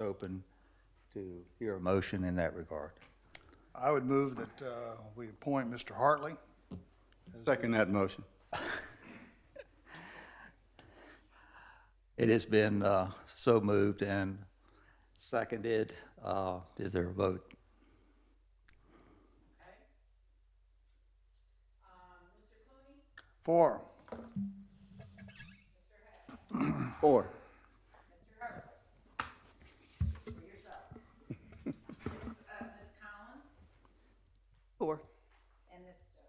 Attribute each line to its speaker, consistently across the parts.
Speaker 1: open to hear a motion in that regard.
Speaker 2: I would move that we appoint Mr. Hartley.
Speaker 3: Second that motion.
Speaker 1: It has been so moved and seconded. Is there a vote?
Speaker 2: Four.
Speaker 3: Four.
Speaker 4: Four.
Speaker 5: And Ms. Stone.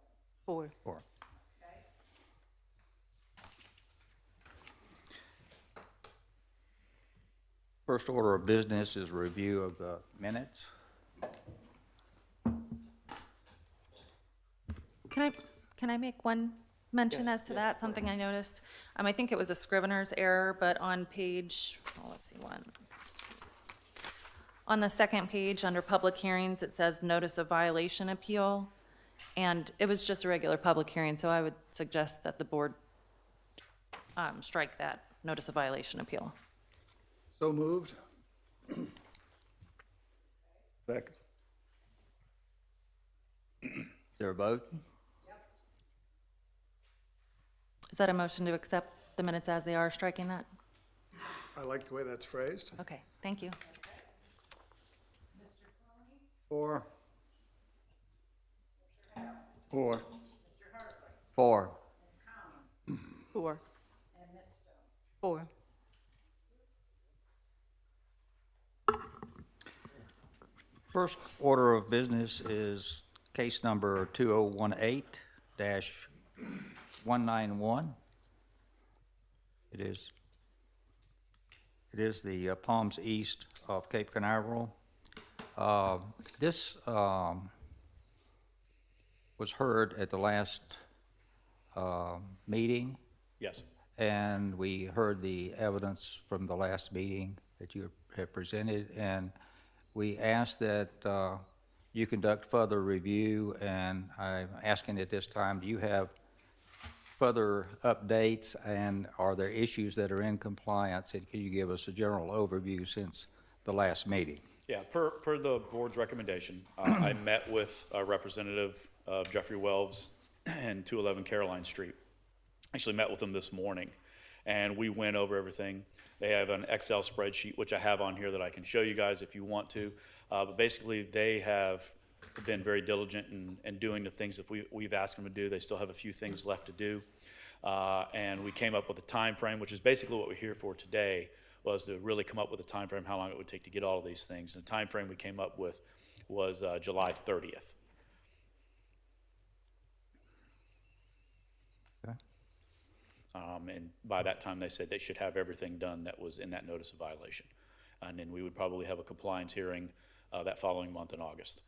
Speaker 4: Four.
Speaker 1: Four.
Speaker 5: Okay.
Speaker 1: First order of business is review of the minutes.
Speaker 6: Can I make one mention as to that, something I noticed? I think it was a scrivener's error, but on page, let's see, on the second page, under public hearings, it says notice of violation appeal, and it was just a regular public hearing, so I would suggest that the board strike that notice of violation appeal.
Speaker 2: So moved.
Speaker 3: Second.
Speaker 1: Is there a vote?
Speaker 6: Is that a motion to accept the minutes as they are, striking that?
Speaker 2: I like the way that's phrased.
Speaker 6: Okay, thank you.
Speaker 2: Four.
Speaker 3: Four.
Speaker 1: Four.
Speaker 4: Four.
Speaker 5: And Ms. Stone.
Speaker 4: Four.
Speaker 1: First order of business is case number 2018-191. It is the Palms East of Cape Canaveral. This was heard at the last meeting,
Speaker 7: Yes.
Speaker 1: and we heard the evidence from the last meeting that you have presented, and we asked that you conduct further review, and I'm asking at this time, do you have further updates, and are there issues that are in compliance, and can you give us a general overview since the last meeting?
Speaker 7: Yeah, per the board's recommendation, I met with a representative of Jeffrey Wells and 211 Caroline Street. Actually met with them this morning, and we went over everything. They have an Excel spreadsheet, which I have on here that I can show you guys if you want to. But basically, they have been very diligent in doing the things that we've asked them to do. They still have a few things left to do. And we came up with a time frame, which is basically what we're here for today, was to really come up with a time frame, how long it would take to get all of these things. And the time frame we came up with was July 30th.
Speaker 1: Okay.
Speaker 7: And by that time, they said they should have everything done that was in that notice of violation. And then we would probably have a compliance hearing that following month in August.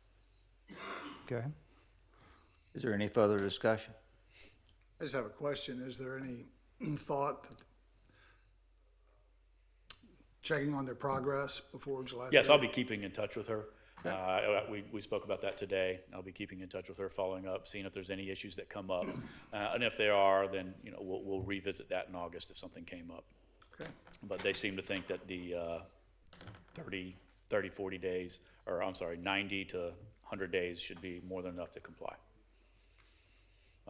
Speaker 1: Okay. Is there any further discussion?
Speaker 2: I just have a question. Is there any thought that checking on their progress before July 30th?
Speaker 7: Yes, I'll be keeping in touch with her. We spoke about that today. I'll be keeping in touch with her, following up, seeing if there's any issues that come up. And if there are, then, we'll revisit that in August if something came up.
Speaker 2: Okay.
Speaker 7: But they seem to think that the 40 days, or I'm sorry, 90 to 100 days should be more than enough to comply.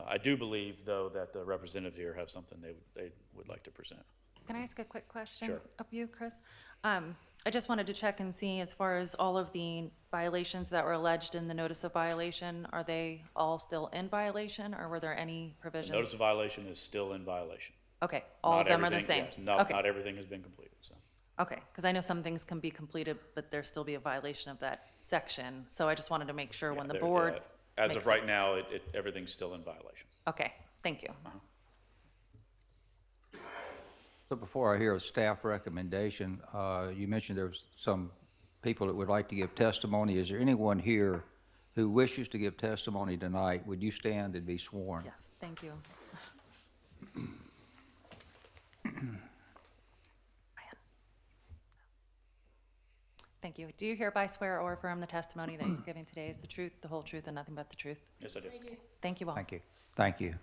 Speaker 7: I do believe, though, that the representatives here have something they would like to present.
Speaker 6: Can I ask a quick question
Speaker 7: Sure.
Speaker 6: of you, Chris? I just wanted to check and see, as far as all of the violations that were alleged in the notice of violation, are they all still in violation, or were there any provisions?
Speaker 7: Notice of violation is still in violation.
Speaker 6: Okay, all of
Speaker 7: Not
Speaker 6: them are the
Speaker 7: everything-
Speaker 6: same?
Speaker 7: yes,
Speaker 6: Okay.
Speaker 7: Not everything has been completed, so.
Speaker 6: Okay, because I know some things can be completed, but there still be a violation of that section. So I just wanted to make sure when the
Speaker 7: There-
Speaker 6: board.
Speaker 7: As
Speaker 6: makes
Speaker 7: of right now, everything's still in violation.
Speaker 6: Okay, thank you.
Speaker 1: So before I hear a staff recommendation, you mentioned there's some people that would like to give testimony. Is there anyone here who wishes to give testimony tonight? Would you stand and be sworn?
Speaker 6: Yes, thank you. Thank you. Do you hereby swear or affirm the testimony that you're giving today is the truth, the whole truth, and nothing but the truth?
Speaker 7: Yes, I do.
Speaker 6: Thank you all.
Speaker 1: Thank you. Thank you.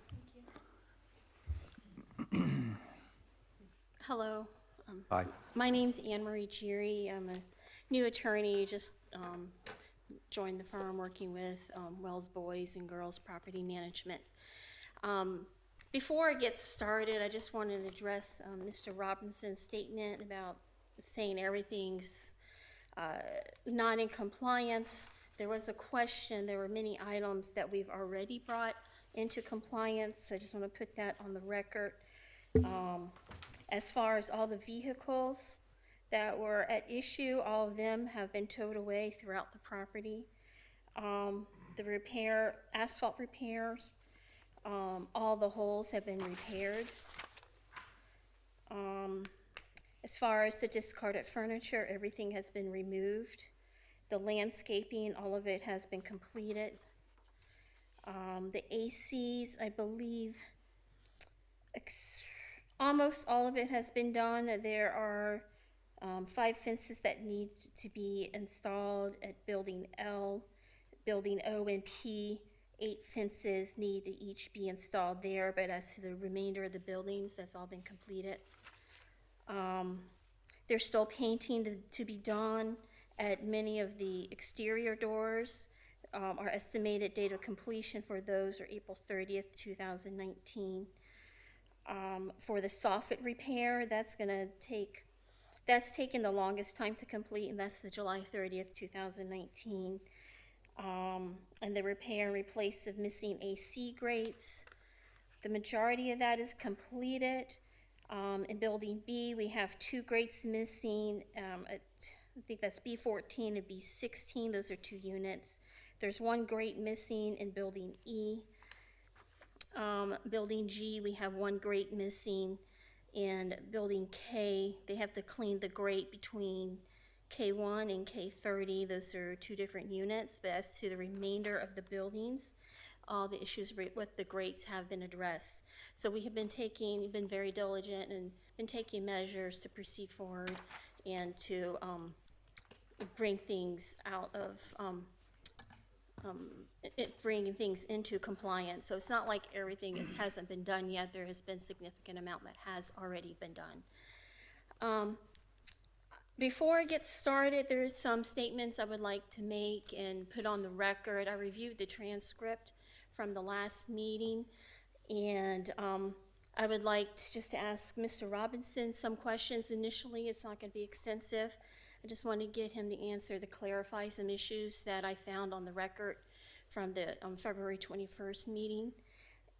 Speaker 8: Hello,
Speaker 1: Hi.
Speaker 8: my name's Anne Marie Cheery. I'm a new attorney, just joined the firm working with Wells Boys and Girls Property Management. Before I get started, I just wanted to address Mr. Robinson's statement about saying everything's not in compliance. There was a question, there were many items that we've already brought into compliance. I just want to put that on the record. As far as all the vehicles that were at issue, all of them have been towed away throughout the property. The asphalt repairs, all the holes have been repaired. As far as the discarded furniture, everything has been removed. The landscaping, all of it has been completed. The ACs, I believe, almost all of it has been done. There are 5 fences that need to be installed at Building L. Building O and P, 8 fences need to each be installed there, but as to the remainder of the buildings, that's all been completed. There's still painting to be done at many of the exterior doors. Our estimated date of completion for those are April 30th, 2019. For the soffit repair, that's taken the longest time to complete, and that's the July 30th, 2019. And the repair and replace of missing AC grates. The majority of that is completed. In Building B, we have 2 grates missing. I think that's B14 and B16. Those are 2 units. There's 1 grate missing in Building E. Building G, we have 1 grate missing. And Building K, they have to clean the grate between K1 and K30. Those are 2 different units. But as to the remainder of the buildings, all the issues with the grates have been addressed. So we have been very diligent and been taking measures to proceed forward and to bring things out of, bringing things into compliance. So it's not like everything hasn't been done yet. There has been significant amount that has already been done. Before I get started, there's some statements I would like to make and put on the record. I reviewed the transcript from the last meeting, and I would like just to ask Mr. Robinson some questions initially. It's not going to be extensive. I just want to get him to answer to clarify some issues that I found on the record from the February 21st meeting.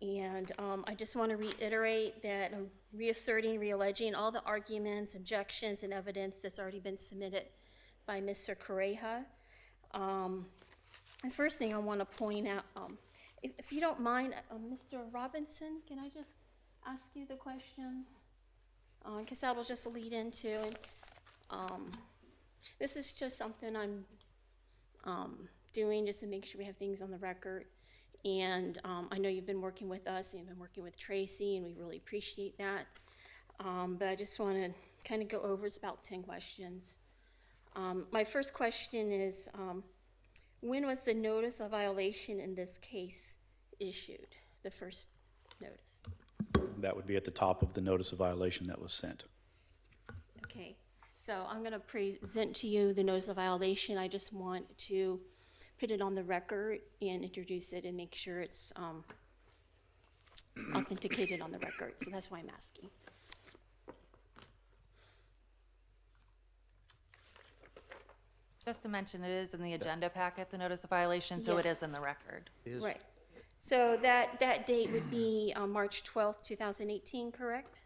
Speaker 8: And I just want to reiterate that I'm realleging all the arguments, objections, and evidence that's already been submitted by Mr. Correja. The first thing I want to point out, if you don't mind, Mr. Robinson, can I just ask you the questions? Because that will just lead into it. This is just something I'm doing just to make sure we have things on the record. And I know you've been working with us, and you've been working with Tracy, and we really appreciate that. But I just want to kind of go over, it's about 10 questions. My first question is, when was the notice of violation in this case issued, the first notice?
Speaker 7: That would be at the top of the notice of violation that was sent.
Speaker 8: Okay, so I'm going to present to you the notice of violation. I just want to put it on the record and introduce it and make sure it's authenticated on the record. So that's why I'm asking.
Speaker 6: Just to mention, it is in the agenda packet, the notice of violation, so it
Speaker 8: Yes.
Speaker 6: is in the record.
Speaker 8: Right. So that date would be March 12th, 2018, correct?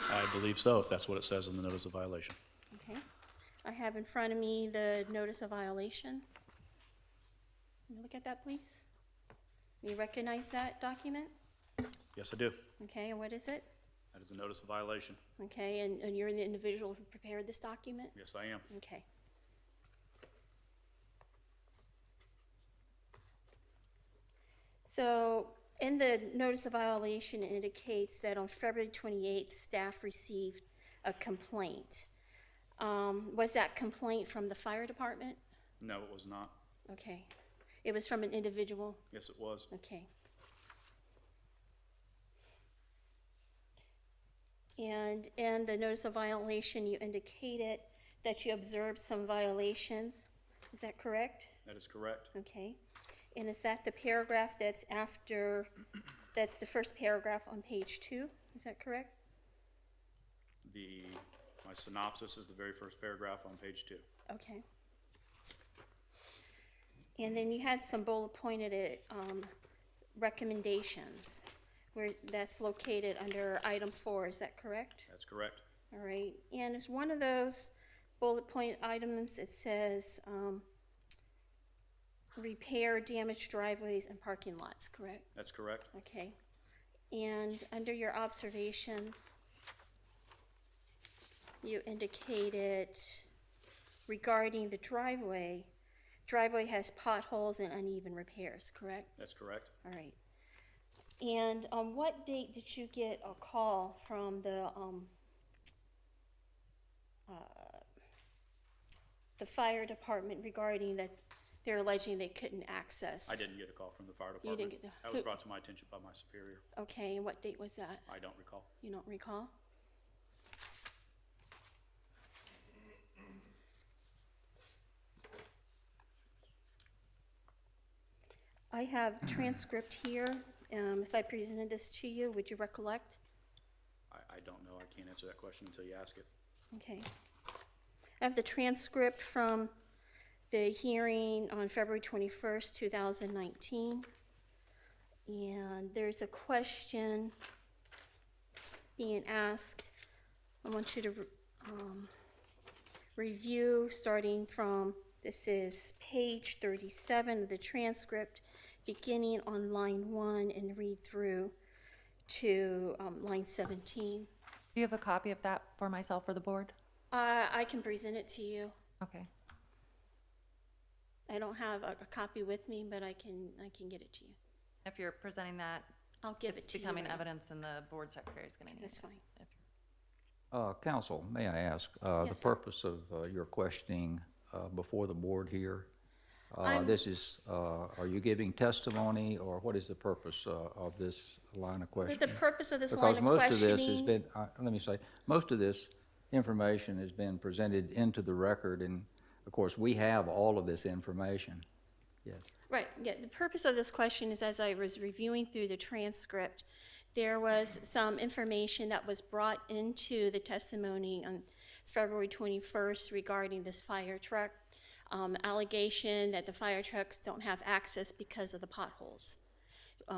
Speaker 7: I believe so, if that's what it says in the notice of violation.
Speaker 8: Okay. I have in front of me the notice of violation. Can you look at that, please? You recognize that document?
Speaker 7: Yes, I do.
Speaker 8: Okay, and what is it?
Speaker 7: That is a notice of violation.
Speaker 8: Okay, and you're the individual who prepared this document?
Speaker 7: Yes, I am.
Speaker 8: Okay. So, in the notice of violation, it indicates that on February 28th, staff received a complaint. Was that complaint from the fire department?
Speaker 7: No, it was not.
Speaker 8: Okay. It was from an individual?
Speaker 7: Yes, it was.
Speaker 8: Okay. And in the notice of violation, you indicated that you observed some violations. Is that correct?
Speaker 7: That is correct.
Speaker 8: Okay. And is that the paragraph that's after, that's the first paragraph on page 2? Is that correct?
Speaker 7: My synopsis is the very first paragraph on page 2.
Speaker 8: Okay. And then you had some bullet pointed recommendations, where that's located under item 4, is that correct?
Speaker 7: That's correct.
Speaker 8: All right, and as one of those bullet point items, it says, repair damaged driveways and parking lots, correct?
Speaker 7: That's correct.
Speaker 8: Okay. And under your observations, you indicated regarding the driveway has potholes and uneven repairs, correct?
Speaker 7: That's correct.
Speaker 8: All right. And on what date did you get a call from the fire department regarding that they're alleging they couldn't access?
Speaker 7: I didn't get a call from the fire
Speaker 8: You
Speaker 7: department.
Speaker 8: didn't get the-
Speaker 7: That was brought to my attention by my superior.
Speaker 8: Okay, and what date was that?
Speaker 7: I don't recall.
Speaker 8: You don't recall? I have transcript here. If I presented this to you, would you recollect?
Speaker 7: I don't know. I can't answer that question until you ask it.
Speaker 8: Okay. I have the transcript from the hearing on February 21st, 2019. And there's a question being asked. I want you to review starting from, this is page 37 of the transcript, beginning on line 1 and read through to line 17.
Speaker 6: Do you have a copy of that for myself or the board?
Speaker 8: I can present it to you.
Speaker 6: Okay.
Speaker 8: I don't have a copy with me, but I can get it to you.
Speaker 6: If you're presenting that,
Speaker 8: I'll give
Speaker 6: it's
Speaker 8: it to you.
Speaker 6: becoming
Speaker 8: right-
Speaker 6: evidence and the board secretary is gonna need it.
Speaker 8: That's fine.
Speaker 1: Counsel, may I ask, the
Speaker 8: Yes, sir.
Speaker 1: purpose of your questioning before the board here?
Speaker 8: I'm-
Speaker 1: This is, are you giving testimony, or what is the purpose of this line of
Speaker 8: The
Speaker 1: questioning?
Speaker 8: purpose of this line
Speaker 1: Because
Speaker 8: of
Speaker 1: most of this has
Speaker 8: questioning,
Speaker 1: been, let me say, most of this information has been presented into the record, and of course, we have all of this information. Yes.
Speaker 8: right, yeah, the purpose of this question is as I was reviewing through the transcript, there was some information that was brought into the testimony on February 21st regarding this fire truck. Allegation that the fire trucks don't have access because of the potholes.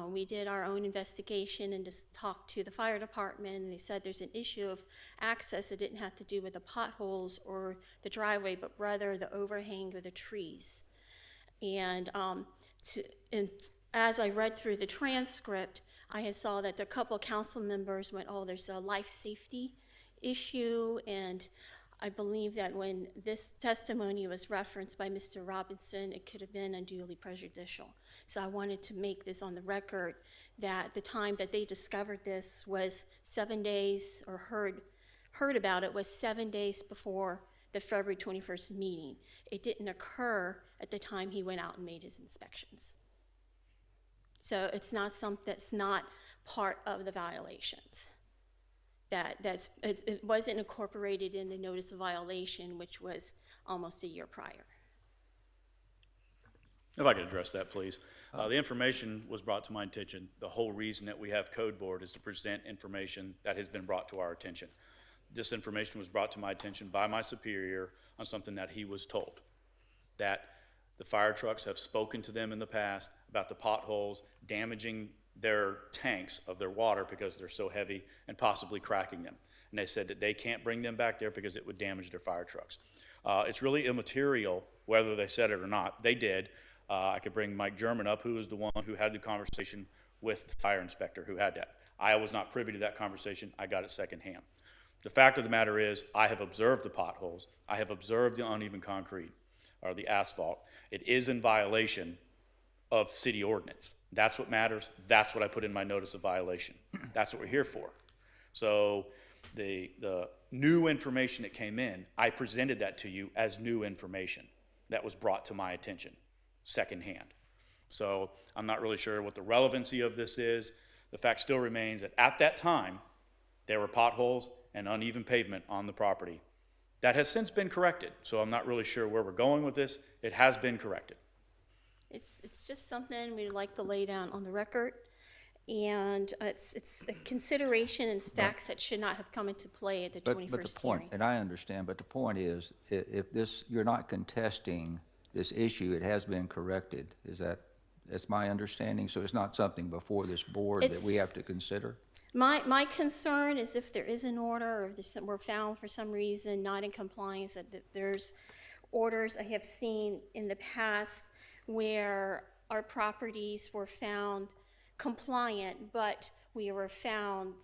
Speaker 8: We did our own investigation and just talked to the fire department, and they said there's an issue of access. It didn't have to do with the potholes or the driveway, but rather the overhang of the trees. And as I read through the transcript, I had saw that a couple of council members went, oh, there's a life safety issue, and I believe that when this testimony was referenced by Mr. Robinson, it could have been unduly prejudicial. So I wanted to make this on the record that the time that they discovered this was 7 days, or heard about it was 7 days before the February 21st meeting. It didn't occur at the time he went out and made his inspections. So it's not that's not part of the violations. It wasn't incorporated in the notice of violation, which was almost a year prior.
Speaker 7: If I could address that, please. The information was brought to my attention. The whole reason that we have Code Board is to present information that has been brought to our attention. This information was brought to my attention by my superior on something that he was told, that the fire trucks have spoken to them in the past about the potholes damaging their tanks of their water because they're so heavy and possibly cracking them. And they said that they can't bring them back there because it would damage their fire trucks. It's really immaterial whether they said it or not. They did. I could bring Mike German up, who was the one who had the conversation with the fire inspector who had that. I was not privy to that conversation. I got it secondhand. The fact of the matter is, I have observed the potholes. I have observed the uneven concrete or the asphalt. It is in violation of city ordinance. That's what matters. That's what I put in my notice of violation. That's what we're here for. So the new information that came in, I presented that to you as new information that was brought to my attention secondhand. So I'm not really sure what the relevancy of this is. The fact still remains that at that time, there were potholes and uneven pavement on the property. That has since been corrected, so I'm not really sure where we're going with this. It has been corrected.
Speaker 8: It's just something we'd like to lay down on the record. And it's a consideration and facts that should not have come into play at the
Speaker 1: But the
Speaker 8: 21st
Speaker 1: point,
Speaker 8: hearing.
Speaker 1: and I understand, but the point is, if this, you're not contesting this issue, it has been corrected. That's my understanding, so it's not something before this board that we
Speaker 8: It's-
Speaker 1: have to consider?
Speaker 8: My concern is if there is an order, or if we're found for some reason not in compliance, that there's orders I have seen in the past where our properties were found compliant, but we were found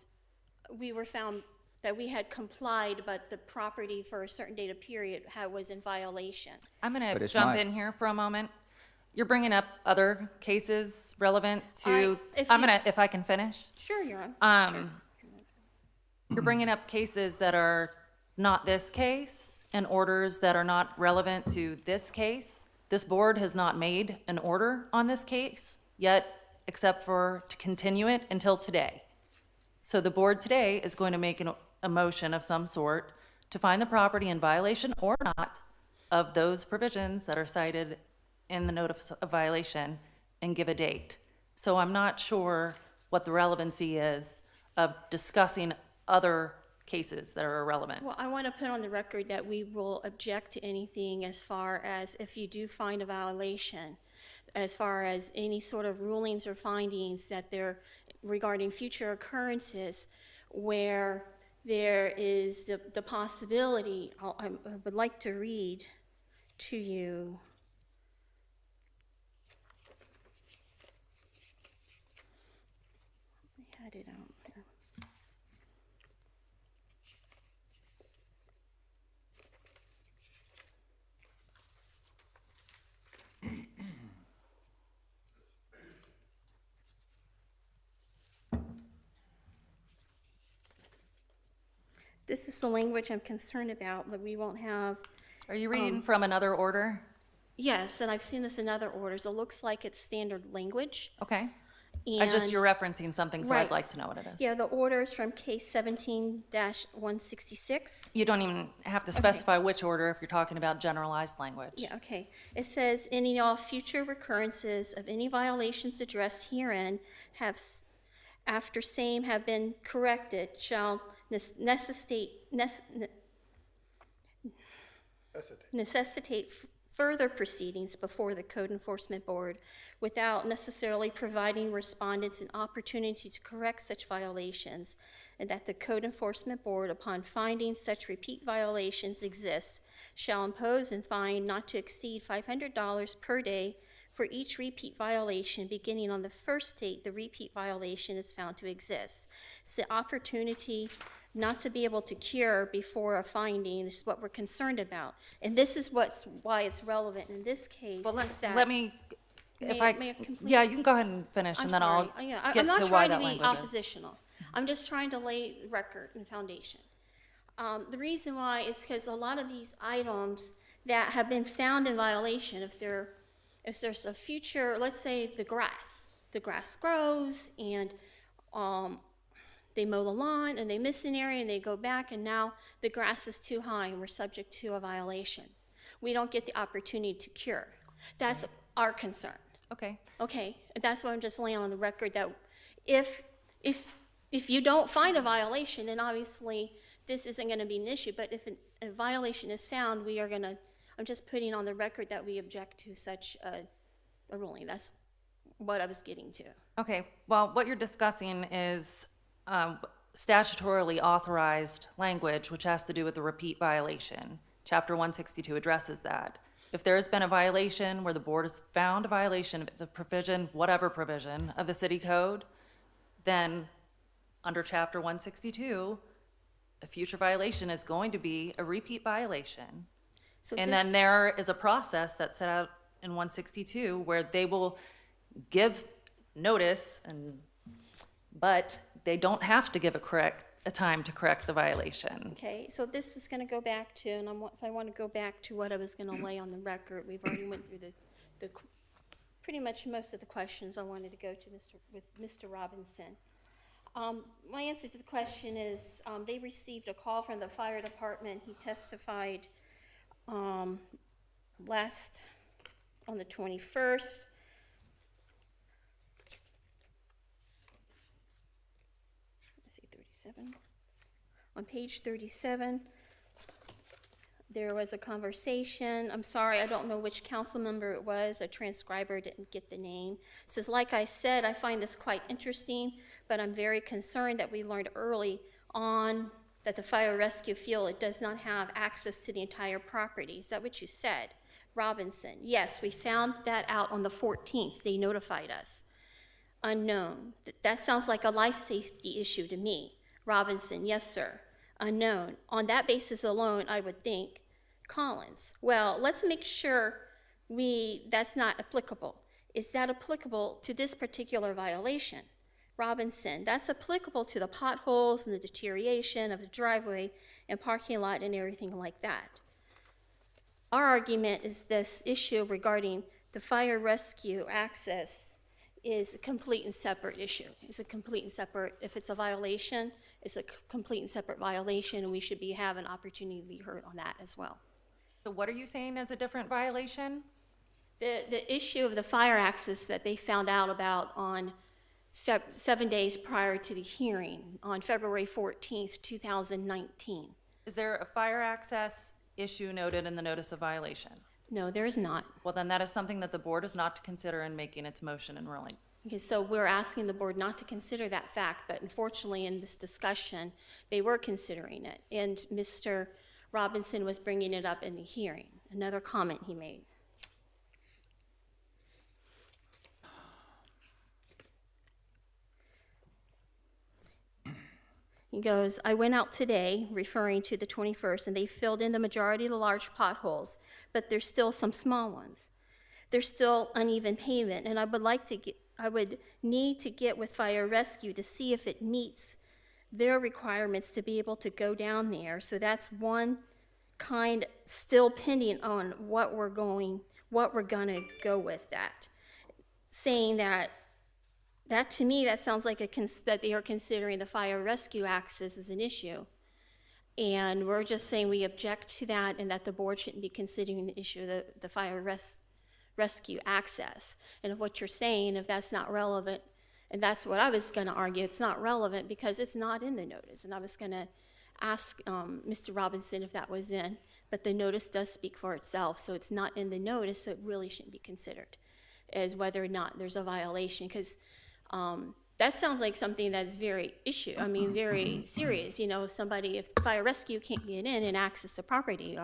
Speaker 8: that we had complied, but the property for a certain data period was in violation.
Speaker 6: I'm
Speaker 1: But
Speaker 6: gonna
Speaker 1: it's
Speaker 6: jump
Speaker 1: not-
Speaker 6: in here for a moment. You're bringing up other cases relevant to,
Speaker 8: if
Speaker 6: I'm
Speaker 8: you-
Speaker 6: gonna, if I can finish.
Speaker 8: Sure, Your Honor.
Speaker 6: You're bringing up cases that are not this case and orders that are not relevant to this case. This board has not made an order on this case yet, except for to continue it until today. So the board today is going to make a motion of some sort to find the property in violation or not of those provisions that are cited in the notice of violation and give a date. So I'm not sure what the relevancy is of discussing other cases that are irrelevant.
Speaker 8: Well, I want to put on the record that we will object to anything as far as if you do find a violation, as far as any sort of rulings or findings that they're regarding future occurrences where there is the possibility, I would like to read to you. I had it out there. This is the language I'm concerned about, that we won't have,
Speaker 6: Are you reading from another order?
Speaker 8: yes, and I've seen this in other orders, it looks like it's standard language.
Speaker 6: Okay.
Speaker 8: And,
Speaker 6: You're referencing something, so I'd
Speaker 8: Right.
Speaker 6: like to know what it is.
Speaker 8: yeah, the order is from case 17-166.
Speaker 6: You don't even have to specify which order if you're talking about generalized language.
Speaker 8: Yeah, okay. It says, any all future recurrences of any violations addressed herein after same have been corrected, shall necessitate further proceedings before the Code Enforcement Board without necessarily providing respondents an opportunity to correct such violations, and that the Code Enforcement Board, upon finding such repeat violations exist, shall impose and fine not to exceed $500 per day for each repeat violation beginning on the first date the repeat violation is found to exist. It's the opportunity not to be able to cure before a finding is what we're concerned about. And this is why it's relevant in this case.
Speaker 6: Well,
Speaker 8: is that-
Speaker 6: let me, if I,
Speaker 8: may I complete?
Speaker 6: yeah, you can go ahead and finish,
Speaker 8: I'm
Speaker 6: and then
Speaker 8: sorry.
Speaker 6: I'll
Speaker 8: Yeah,
Speaker 6: get
Speaker 8: I'm not
Speaker 6: to why
Speaker 8: trying
Speaker 6: that
Speaker 8: to be
Speaker 6: language is.
Speaker 8: oppositional. I'm just trying to lay record and foundation. The reason why is because a lot of these items that have been found in violation, if there's a future, let's say the grass grows and they mow the lawn and they miss an area and they go back and now the grass is too high and we're subject to a violation. We don't get the opportunity to cure. That's our concern.
Speaker 6: Okay.
Speaker 8: Okay, that's why I'm just laying on the record that if you don't find a violation, then obviously this isn't gonna be an issue, but if a violation is found, I'm just putting on the record that we object to such a ruling. That's what I was getting to.
Speaker 6: Okay, well, what you're discussing is statutorily authorized language, which has to do with the repeat violation. Chapter 162 addresses that. If there has been a violation where the board has found a violation of the provision, whatever provision of the city code, then under chapter 162, a future violation is going to be a repeat violation.
Speaker 8: So
Speaker 6: And
Speaker 8: this-
Speaker 6: then there is a process that's set out in 162 where they will give notice, but they don't have to give a time to correct the violation.
Speaker 8: Okay, so this is gonna go back to, and if I wanna go back to what I was gonna lay on the record, we've already went through pretty much most of the questions I wanted to go to with Mr. Robinson. My answer to the question is, they received a call from the fire department. He testified, on the 21st. Let's see, 37. On page 37, there was a conversation. I'm sorry, I don't know which council member it was. A transcriber didn't get the name. It says, like I said, I find this quite interesting, but I'm very concerned that we learned early on that the fire rescue feel it does not have access to the entire property. Is that what you said? Robinson, yes, we found that out on the 14th. They notified us. Unknown, that sounds like a life safety issue to me. Robinson, yes, sir. Unknown, on that basis alone, I would think. Collins, well, let's make sure that's not applicable. Is that applicable to this particular violation? Robinson, that's applicable to the potholes and the deterioration of the driveway and parking lot and everything like that. Our argument is this issue regarding the fire rescue access is a complete and separate issue. It's a complete and separate, if it's a violation, it's a complete and separate violation, and we should have an opportunity to be heard on that as well.
Speaker 6: So what are you saying is a different violation?
Speaker 8: The issue of the fire access that they found out about on 7 days prior to the hearing, on February 14th, 2019.
Speaker 6: Is there a fire access issue noted in the notice of violation?
Speaker 8: No, there is not.
Speaker 6: Well, then that is something that the board is not to consider in making its motion and ruling.
Speaker 8: Okay, so we're asking the board not to consider that fact, but unfortunately in this discussion, they were considering it. And Mr. Robinson was bringing it up in the hearing, another comment he made. He goes, I went out today, referring to the 21st, and they filled in the majority of the large potholes, but there's still some small ones. There's still uneven pavement, and I would need to get with fire rescue to see if it meets their requirements to be able to go down there. So that's one kind still pending on what we're gonna go with that. Saying that to me, that sounds like that they are considering the fire rescue access as an issue. And we're just saying we object to that and that the board shouldn't be considering the issue of the fire rescue access. And if what you're saying, if that's not relevant, and that's what I was gonna argue, it's not relevant because it's not in the notice. And I was gonna ask Mr. Robinson if that was in, but the notice does speak for itself, so it's not in the notice, so it really shouldn't be considered as whether or not there's a violation, because that sounds like something that's very very serious. You know, if fire rescue can't get in and access the property,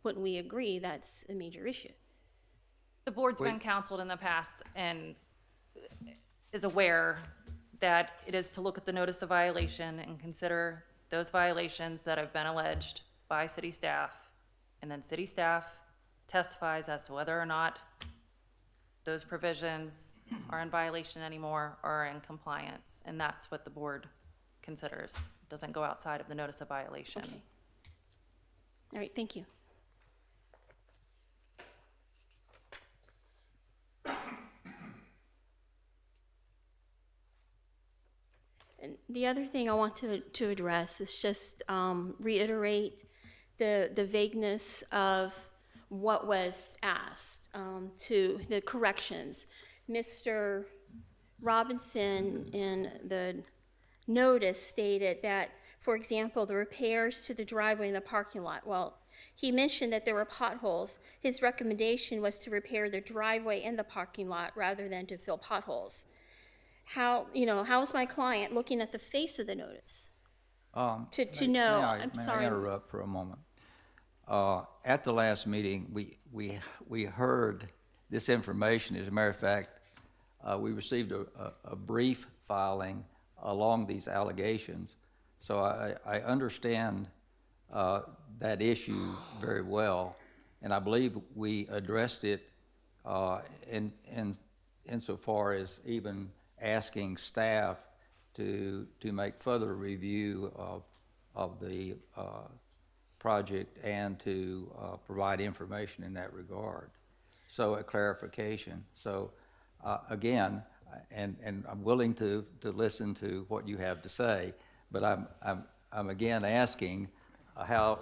Speaker 8: wouldn't we agree that's a major issue?
Speaker 6: The board's been counseled in the past and is aware that it is to look at the notice of violation and consider those violations that have been alleged by city staff, and then city staff testifies as to whether or not those provisions are in violation anymore or are in compliance, and that's what the board considers. It doesn't go outside of the notice of violation.
Speaker 8: Okay. All right, thank you. And the other thing I want to address is just reiterate the vagueness of what was asked, to the corrections. Mr. Robinson in the notice stated that, for example, the repairs to the driveway in the parking lot, well, he mentioned that there were potholes. His recommendation was to repair the driveway and the parking lot rather than to fill potholes. How is my client looking at the face of the notice? To know, I'm sorry.
Speaker 1: May I interrupt for a moment? At the last meeting, we heard this information. As a matter of fact, we received a brief filing along these allegations. So I understand that issue very well, and I believe we addressed it insofar as even asking staff to make further review of the project and to provide information in that regard. So a clarification. So again, and I'm willing to listen to what you have to say, but I'm again asking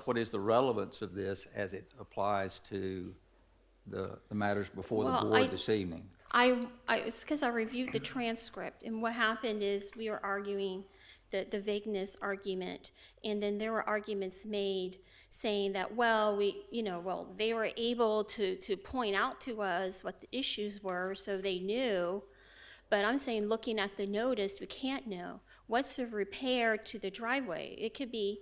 Speaker 1: what is the relevance of this as it applies to the matters before the
Speaker 8: Well,
Speaker 1: board this evening?
Speaker 8: It's because I reviewed the transcript, and what happened is we were arguing the vagueness argument, and then there were arguments made saying that, well, they were able to point out to us what the issues were, so they knew. But I'm saying, looking at the notice, we can't know. What's the repair to the driveway? It could be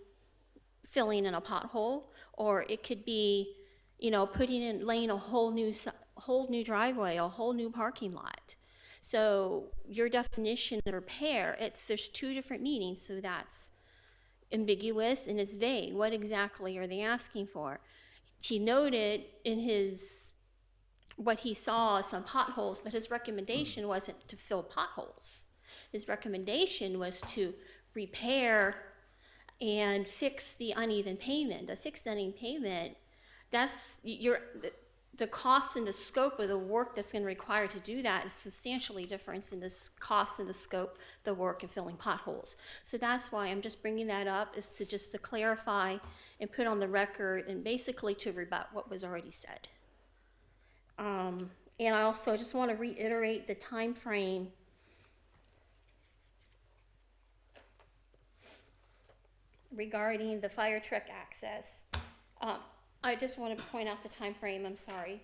Speaker 8: filling in a pothole, or it could be, laying a whole new driveway, a whole new parking lot. So your definition of repair, there's two different meanings, so that's ambiguous and it's vague. What exactly are they asking for? He noted in what he saw some potholes, but his recommendation wasn't to fill potholes. His recommendation was to repair and fix the uneven pavement. The fixed uneven pavement, the cost and the scope of the work that's going to require to do that is substantially different in the cost and the scope, the work of filling potholes. So that's why I'm just bringing that up, is to clarify and put on the record and basically to rebut what was already said. And I also just want to reiterate the time frame. Regarding the fire truck access. I just want to point out the time frame. I'm sorry.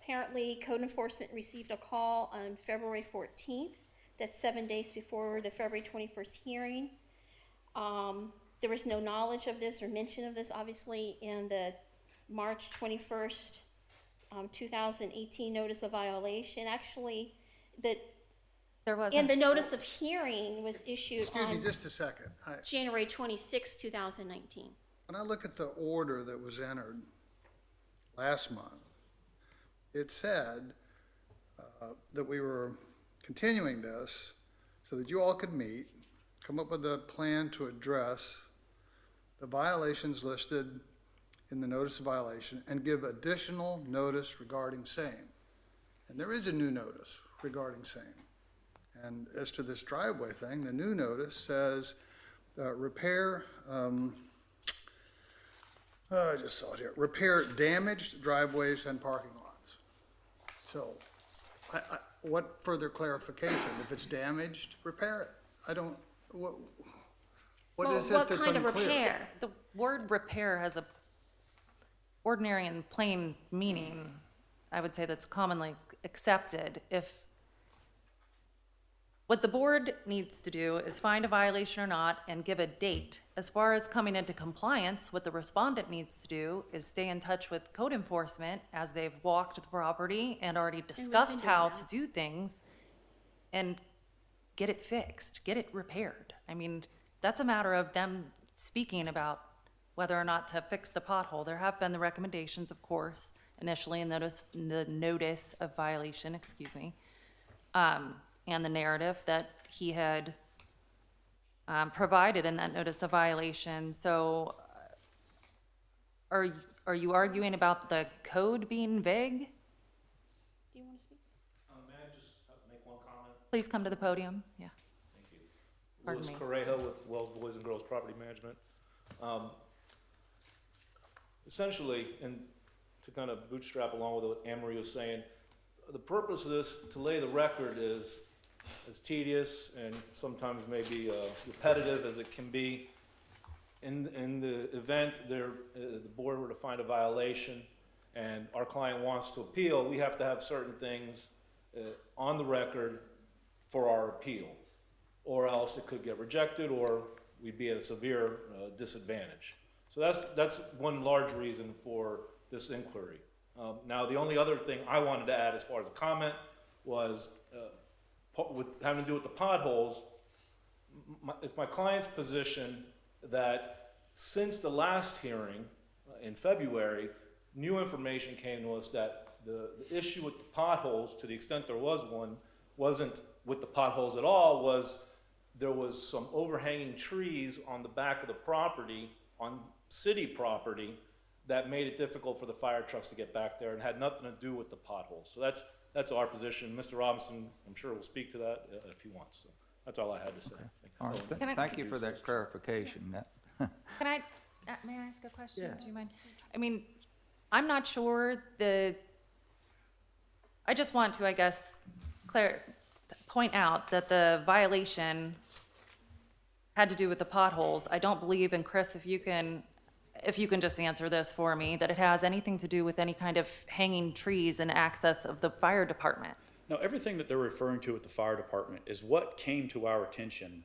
Speaker 8: Apparently code enforcement received a call on February 14th. That's 7 days before the February 21st hearing. There was no knowledge of this or mention of this, obviously, in the March 21st, 2018 notice of violation. Actually,
Speaker 6: There wasn't.
Speaker 8: and the notice of hearing was issued
Speaker 2: Excuse me
Speaker 8: on
Speaker 2: just a second.
Speaker 8: January 26, 2019.
Speaker 2: When I look at the order that was entered last month, it said that we were continuing this so that you all could meet, come up with a plan to address the violations listed in the notice of violation and give additional notice regarding same. And there is a new notice regarding same. And as to this driveway thing, the new notice says repair, I just saw it here, repair damaged driveways and parking lots. So what further clarification? If it's damaged, repair it. I don't, what is it
Speaker 8: What
Speaker 2: that's
Speaker 8: kind of
Speaker 2: unclear?
Speaker 8: repair?
Speaker 6: The word repair has a ordinary and plain meaning, I would say, that's commonly accepted. What the board needs to do is find a violation or not and give a date. As far as coming into compliance, what the respondent needs to do is stay in touch with code enforcement as they've walked the property and already discussed
Speaker 8: doing
Speaker 6: how
Speaker 8: that.
Speaker 6: to do things and get it fixed, get it repaired. I mean, that's a matter of them speaking about whether or not to fix the pothole. There have been the recommendations, of course, initially in the notice of violation, and the narrative that he had provided in that notice of violation. So are you arguing about the code being vague?
Speaker 8: Do you want to speak?
Speaker 9: May I just make one comment?
Speaker 6: Please come to the podium, yeah.
Speaker 9: Thank you.
Speaker 6: Pardon
Speaker 9: Louis
Speaker 6: me.
Speaker 9: Correjo with Wells Boys and Girls Property Management. Essentially, and to kind of bootstrap along with what Anne Marie was saying, the purpose of this, to lay the record, is as tedious and sometimes maybe repetitive as it can be. In the event the board were to find a violation and our client wants to appeal, we have to have certain things on the record for our appeal, or else it could get rejected or we'd be at a severe disadvantage. So that's one large reason for this inquiry. Now, the only other thing I wanted to add as far as a comment was with having to do with the potholes. It's my client's position that since the last hearing in February, new information came to us that the issue with the potholes, to the extent there was one, wasn't with the potholes at all, there was some overhanging trees on the back of the property, on city property, that made it difficult for the fire trucks to get back there and had nothing to do with the potholes. So that's our position. Mr. Robinson, I'm sure will speak to that if he wants. So that's all I had to say.
Speaker 1: All right,
Speaker 6: Can I-
Speaker 1: thank you for that clarification.
Speaker 6: Can I, may I ask a question? Do you mind? I mean, I'm not sure I just want to, I guess, point out that the violation had to do with the potholes. I don't believe, and Chris, if you can just answer this for me, that it has anything to do with any kind of hanging trees and access of the fire department.
Speaker 7: No, everything that they're referring to at the fire department is what came to our attention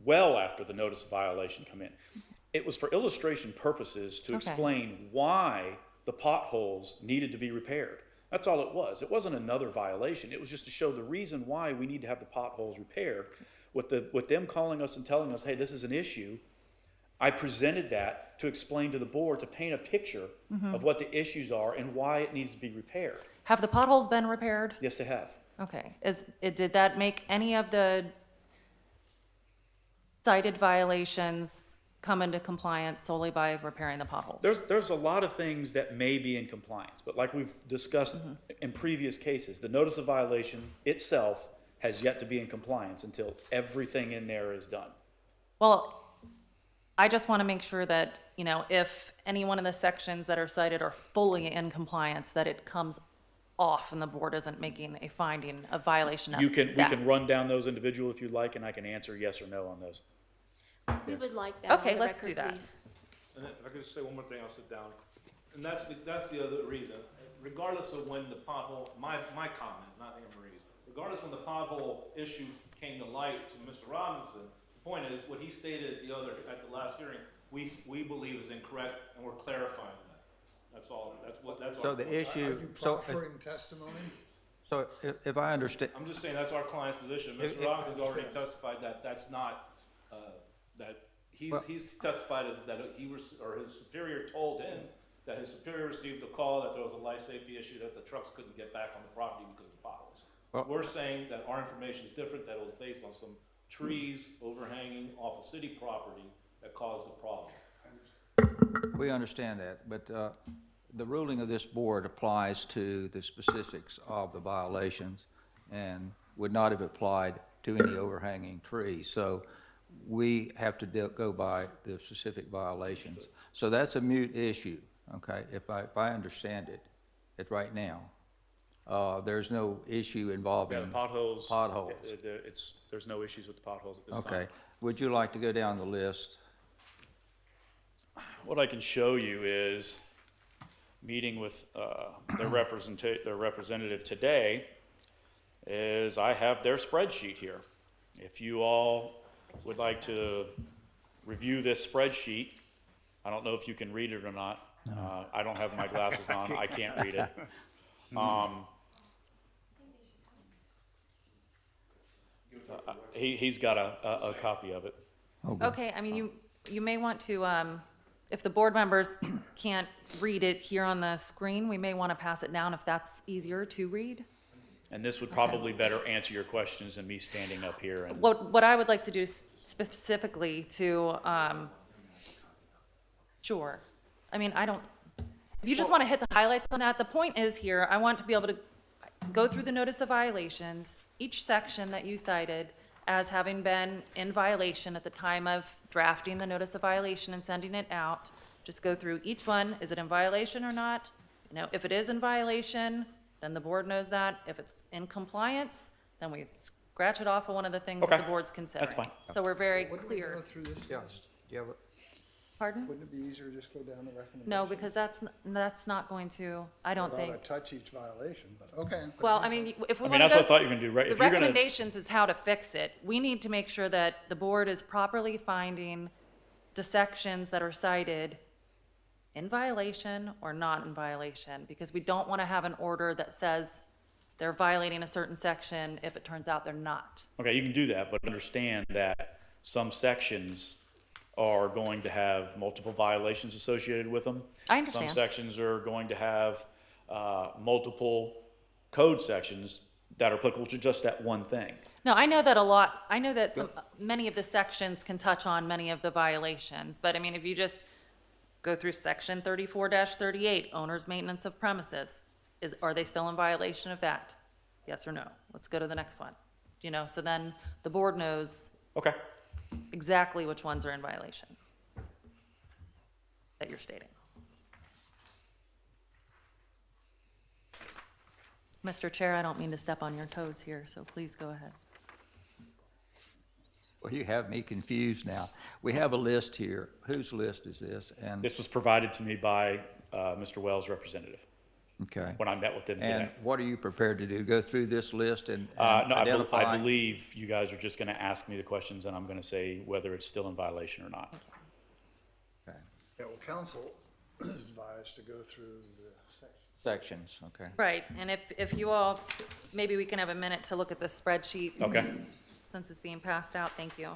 Speaker 7: well after the notice of violation come in. It was for illustration purposes to
Speaker 6: Okay.
Speaker 7: explain why the potholes needed to be repaired. That's all it was. It wasn't another violation. It was just to show the reason why we need to have the potholes repaired. With them calling us and telling us, hey, this is an issue, I presented that to explain to the board, to paint a picture of what the issues are and why it needs to be repaired.
Speaker 6: Have the potholes been repaired?
Speaker 7: Yes, they have.
Speaker 6: Okay, did that make any of the cited violations come into compliance solely by repairing the potholes?
Speaker 7: There's a lot of things that may be in compliance, but like we've discussed in previous cases, the notice of violation itself has yet to be in compliance until everything in there is done.
Speaker 6: Well, I just want to make sure that, if any one of the sections that are cited are fully in compliance, that it comes off and the board isn't making a finding of violation as
Speaker 7: We
Speaker 6: to that.
Speaker 7: can run down those individual if you'd like, and I can answer yes or no on those.
Speaker 8: We would like that on
Speaker 6: Okay,
Speaker 8: the
Speaker 6: let's do
Speaker 8: record,
Speaker 6: that.
Speaker 8: please.
Speaker 9: And if I could just say one more thing, I'll sit down. And that's the other reason, regardless of when the pothole, my comment, not Anne Marie's, regardless when the pothole issue came to light to Mr. Robinson, the point is, what he stated at the last hearing, we believe is incorrect, and we're clarifying that. That's all, that's
Speaker 1: So
Speaker 9: our.
Speaker 1: the
Speaker 2: Are
Speaker 1: issue,
Speaker 2: you
Speaker 1: so,
Speaker 2: proffering testimony?
Speaker 1: so if I understand,
Speaker 9: I'm just saying, that's our client's position.
Speaker 1: If-
Speaker 9: Mr. Robinson's already testified that that's not, that he's testified as that or his superior told him that his superior received a call that there was a life safety issue, that the trucks couldn't get back on the property because of the potholes.
Speaker 1: Well-
Speaker 9: We're saying that our information is different, that it was based on some trees overhanging off of city property that caused the problem.
Speaker 1: we understand that, but the ruling of this board applies to the specifics of the violations and would not have applied to any overhanging trees. So we have to go by the specific violations. So that's a moot issue, okay, if I understand it right now. There's no issue involving.
Speaker 7: Yeah, the potholes.
Speaker 1: Potholes.
Speaker 7: There's no issues with the potholes at this time.
Speaker 1: Okay, would you like to go down the list?
Speaker 7: What I can show you is, meeting with their representative today, is I have their spreadsheet here. If you all would like to review this spreadsheet, I don't know if you can read it or not. I don't have my glasses on, I can't read it. He's got a copy of it.
Speaker 6: Okay, I mean, you may want to, if the board members can't read it here on the screen, we may want to pass it down if that's easier to read.
Speaker 7: And this would probably better answer your questions than me standing up here and.
Speaker 6: What I would like to do specifically to, sure. I mean, if you just want to hit the highlights on that, the point is here, I want to be able to go through the notice of violations, each section that you cited as having been in violation at the time of drafting the notice of violation and sending it out. Just go through each one, is it in violation or not? If it is in violation, then the board knows that. If it's in compliance, then we scratch it off of one of the things that
Speaker 7: Okay,
Speaker 6: the board's considering.
Speaker 7: that's fine.
Speaker 6: So we're very
Speaker 2: Wouldn't we
Speaker 6: clear.
Speaker 2: go through this list?
Speaker 1: Yeah, but
Speaker 6: Pardon?
Speaker 2: Wouldn't it be easier to just go down the recommendation?
Speaker 6: No, because that's not going to, I don't
Speaker 2: Without
Speaker 6: think.
Speaker 2: a touch each violation, but okay.
Speaker 6: Well, I mean, if we
Speaker 7: I
Speaker 6: want
Speaker 7: mean,
Speaker 6: to
Speaker 7: that's what I
Speaker 6: go,
Speaker 7: thought you were gonna do, right?
Speaker 6: the
Speaker 7: If you're gonna,
Speaker 6: recommendations is how to fix it. We need to make sure that the board is properly finding the sections that are cited in violation or not in violation, because we don't want to have an order that says they're violating a certain section if it turns out they're not.
Speaker 7: okay, you can do that, but understand that some sections are going to have multiple violations associated with them.
Speaker 6: I understand.
Speaker 7: Some sections are going to have multiple code sections that are applicable to just that one thing.
Speaker 6: No, I know that many of the sections can touch on many of the violations, but I mean, if you just go through section 34-38, owner's maintenance of premises. Are they still in violation of that? Yes or no? Let's go to the next one. You know, so then the board knows
Speaker 7: Okay.
Speaker 6: exactly which ones are in violation that you're stating. Mr. Chair, I don't mean to step on your toes here, so please go ahead.
Speaker 1: Well, you have me confused now. We have a list here. Whose list is this? And,
Speaker 7: This was provided to me by Mr. Wells' representative
Speaker 1: okay.
Speaker 7: when I met with him today.
Speaker 1: And what are you prepared to do? Go through this list and
Speaker 7: No, I
Speaker 1: identify?
Speaker 7: believe you guys are just going to ask me the questions, and I'm going to say whether it's still in violation or not.
Speaker 1: Okay.
Speaker 2: Yeah, well, council is advised to go through the section.
Speaker 1: Sections, okay.
Speaker 6: Right, and if you all, maybe we can have a minute to look at the spreadsheet.
Speaker 7: Okay.
Speaker 6: Since it's being passed out, thank you.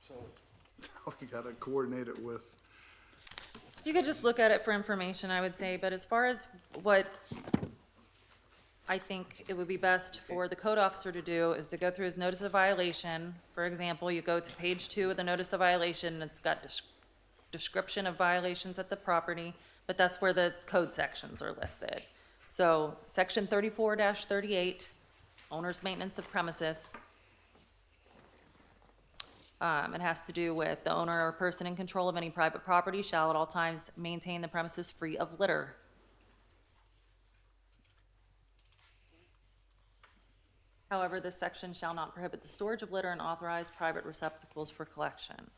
Speaker 2: So we gotta coordinate it with,
Speaker 6: You could just look at it for information, I would say, but as far as what I think it would be best for the code officer to do is to go through his notice of violation. For example, you go to page 2 of the notice of violation, and it's got description of violations at the property, but that's where the code sections are listed. So, section 34-38, owner's maintenance of premises. It has to do with the owner or person in control of any private property shall at all times maintain the premises free of litter. However, this section shall not prohibit the storage of litter in authorized private receptacles for collection.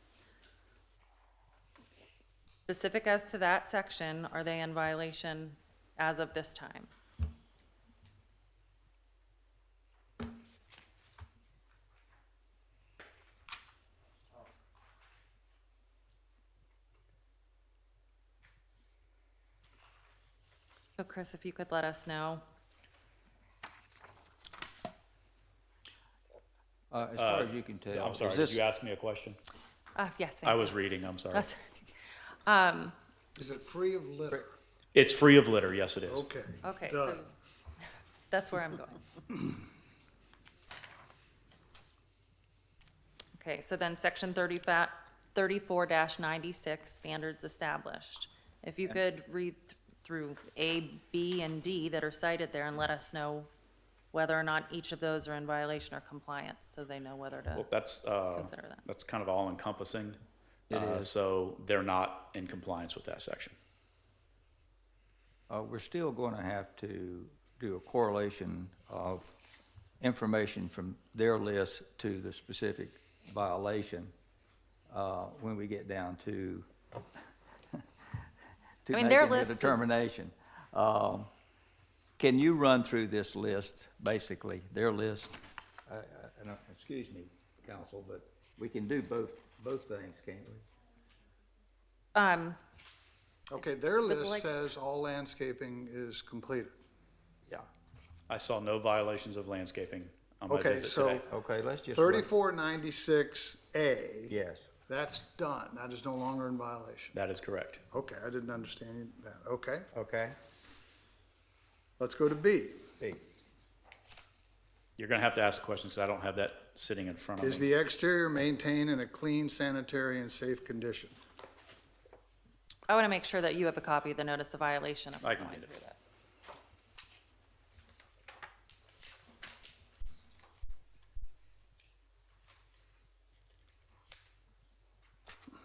Speaker 6: Specific as to that section, are they in violation as of this time? So Chris, if you could let us know.
Speaker 1: As far as you can tell.
Speaker 7: I'm sorry,
Speaker 1: is
Speaker 7: did
Speaker 1: this-
Speaker 7: you ask me a question?
Speaker 6: Yes,
Speaker 7: I
Speaker 6: thank
Speaker 7: was
Speaker 6: you.
Speaker 7: reading, I'm sorry.
Speaker 6: That's,
Speaker 2: is it free of litter?
Speaker 7: It's free of litter, yes, it is.
Speaker 2: Okay.
Speaker 6: okay, so
Speaker 2: Done.
Speaker 6: that's where I'm going. Okay, so then section 34-96, standards established. If you could read through A, B, and D that are cited there and let us know whether or not each of those are in violation or compliance, so they know whether to
Speaker 7: Well, that's,
Speaker 6: consider that.
Speaker 7: that's kind of all encompassing.
Speaker 1: It is.
Speaker 7: So they're not in compliance with that section.
Speaker 1: We're still going to have to do a correlation of information from their list to the specific violation when we get down to
Speaker 6: I mean, their
Speaker 1: making the
Speaker 6: list is-
Speaker 1: determination. Can you run through this list, basically, their list? Excuse me, counsel, but we can do both things, can't we?
Speaker 2: Okay, their
Speaker 6: But
Speaker 2: list
Speaker 6: like-
Speaker 2: says all landscaping is completed.
Speaker 1: Yeah.
Speaker 7: I saw no violations of landscaping on my
Speaker 2: Okay,
Speaker 7: visit
Speaker 2: so
Speaker 7: today.
Speaker 1: Okay, let's just.
Speaker 2: 3496A.
Speaker 1: Yes.
Speaker 2: That's done. That is no longer in violation.
Speaker 7: That is correct.
Speaker 2: Okay, I didn't understand that. Okay,
Speaker 1: Okay.
Speaker 2: let's go to B.
Speaker 1: B.
Speaker 7: You're going to have to ask a question because I don't have that sitting in front of
Speaker 2: Is
Speaker 7: me.
Speaker 2: the exterior maintained in a clean, sanitary, and safe condition?
Speaker 6: I want to make sure that you have a copy of the notice of violation. if
Speaker 7: I
Speaker 6: we're
Speaker 7: can
Speaker 6: going
Speaker 7: get it.
Speaker 6: through this.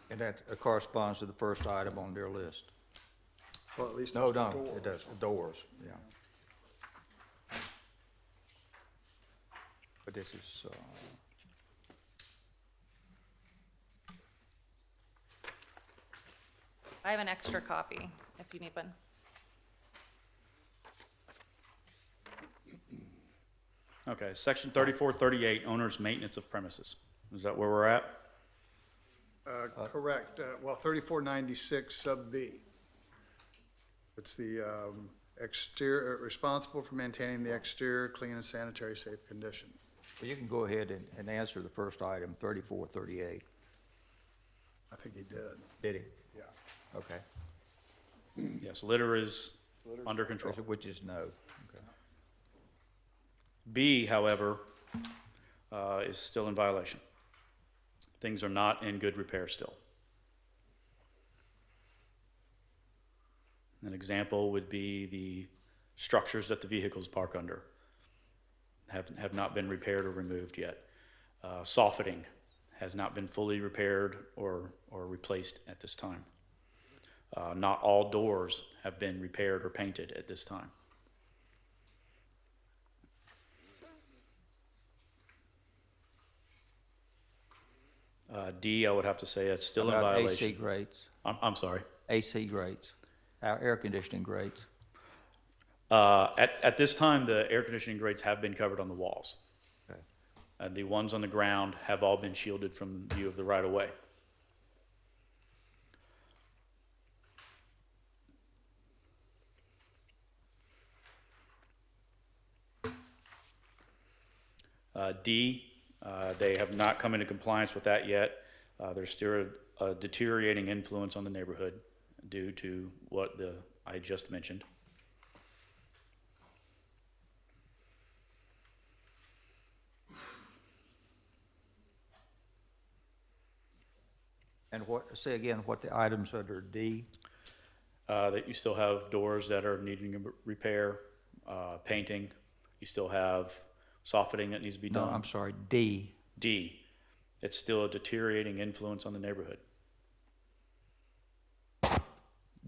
Speaker 1: And that corresponds to the first item on their list.
Speaker 2: Well, at least
Speaker 1: No,
Speaker 2: it's the
Speaker 1: no,
Speaker 2: doors.
Speaker 1: it does, the doors, yeah. But this is,
Speaker 6: I have an extra copy if you need one.
Speaker 7: Okay, section 3438, owner's maintenance of premises. Is that where we're at?
Speaker 2: Correct. Well, 3496 sub B. It's the exterior, responsible for maintaining the exterior clean and sanitary, safe condition.
Speaker 1: well, you can go ahead and answer the first item, 3438.
Speaker 2: I think he did.
Speaker 1: Did he?
Speaker 2: Yeah.
Speaker 1: Okay.
Speaker 7: Yes, litter is under control.
Speaker 1: Which is no. Okay.
Speaker 7: B, however, is still in violation. Things are not in good repair still. An example would be the structures that the vehicles park under have not been repaired or removed yet. Soffitting has not been fully repaired or replaced at this time. Not all doors have been repaired or painted at this time. D, I would have to say it's still in
Speaker 1: About AC
Speaker 7: violation.
Speaker 1: grates,
Speaker 7: I'm sorry.
Speaker 1: AC grates, our air conditioning grates.
Speaker 7: At this time, the air conditioning grates have been covered on the walls.
Speaker 1: Okay.
Speaker 7: The ones on the ground have all been shielded from view of the right of way. D, they have not come into compliance with that yet. There's still a deteriorating influence on the neighborhood due to what I just mentioned.
Speaker 1: And say again, what the items under D?
Speaker 7: That you still have doors that are needing repair, painting. You still have soffitting that needs to be
Speaker 1: No,
Speaker 7: done.
Speaker 1: I'm sorry, D.
Speaker 7: D, it's still a deteriorating influence on the neighborhood.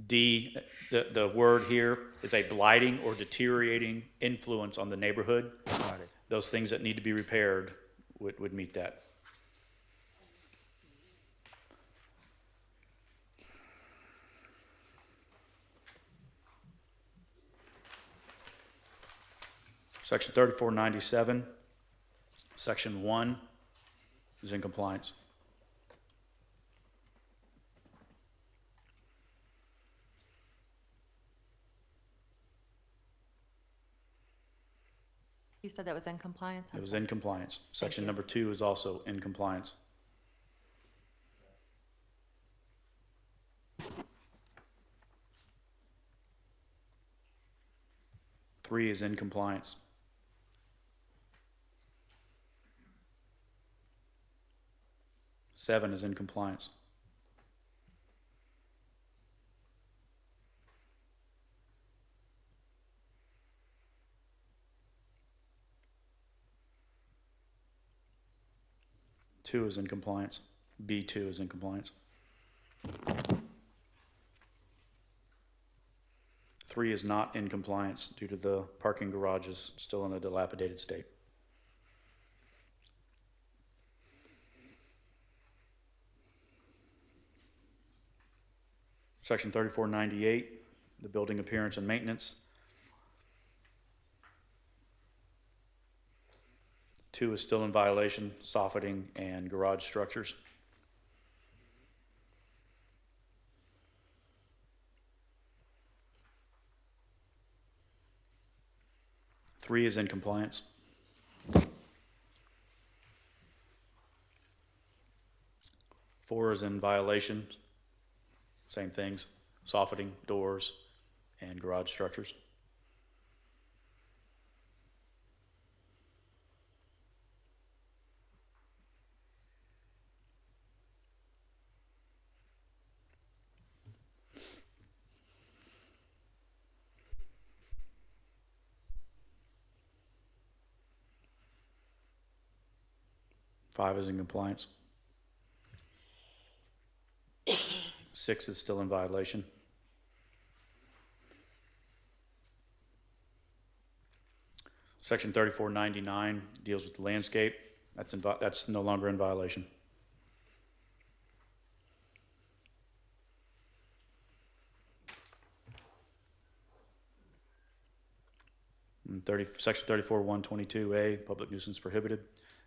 Speaker 7: D, the word here is a blighting or deteriorating influence on the neighborhood.
Speaker 1: Got it.
Speaker 7: Those things that need to be repaired would meet that. Section 3497, Section 1 is in compliance.
Speaker 6: You said that was in compliance?
Speaker 7: It was in compliance. Section
Speaker 6: you.
Speaker 7: number 2 is also in compliance. Three is in compliance. Seven is in compliance. Two is in compliance. B2 is in compliance. 3 is not in compliance due to the parking garages still in a dilapidated state. Section 3498, the building appearance and maintenance. 2 is still in violation, soffitting and garage structures. Three is in compliance. 4 is in violation. Same things, soffitting, doors, and garage structures. Five is in compliance. 6 is still in violation. Section 3499 deals with the landscape. That's no longer in violation. And Section 34122A, public nuisance prohibited,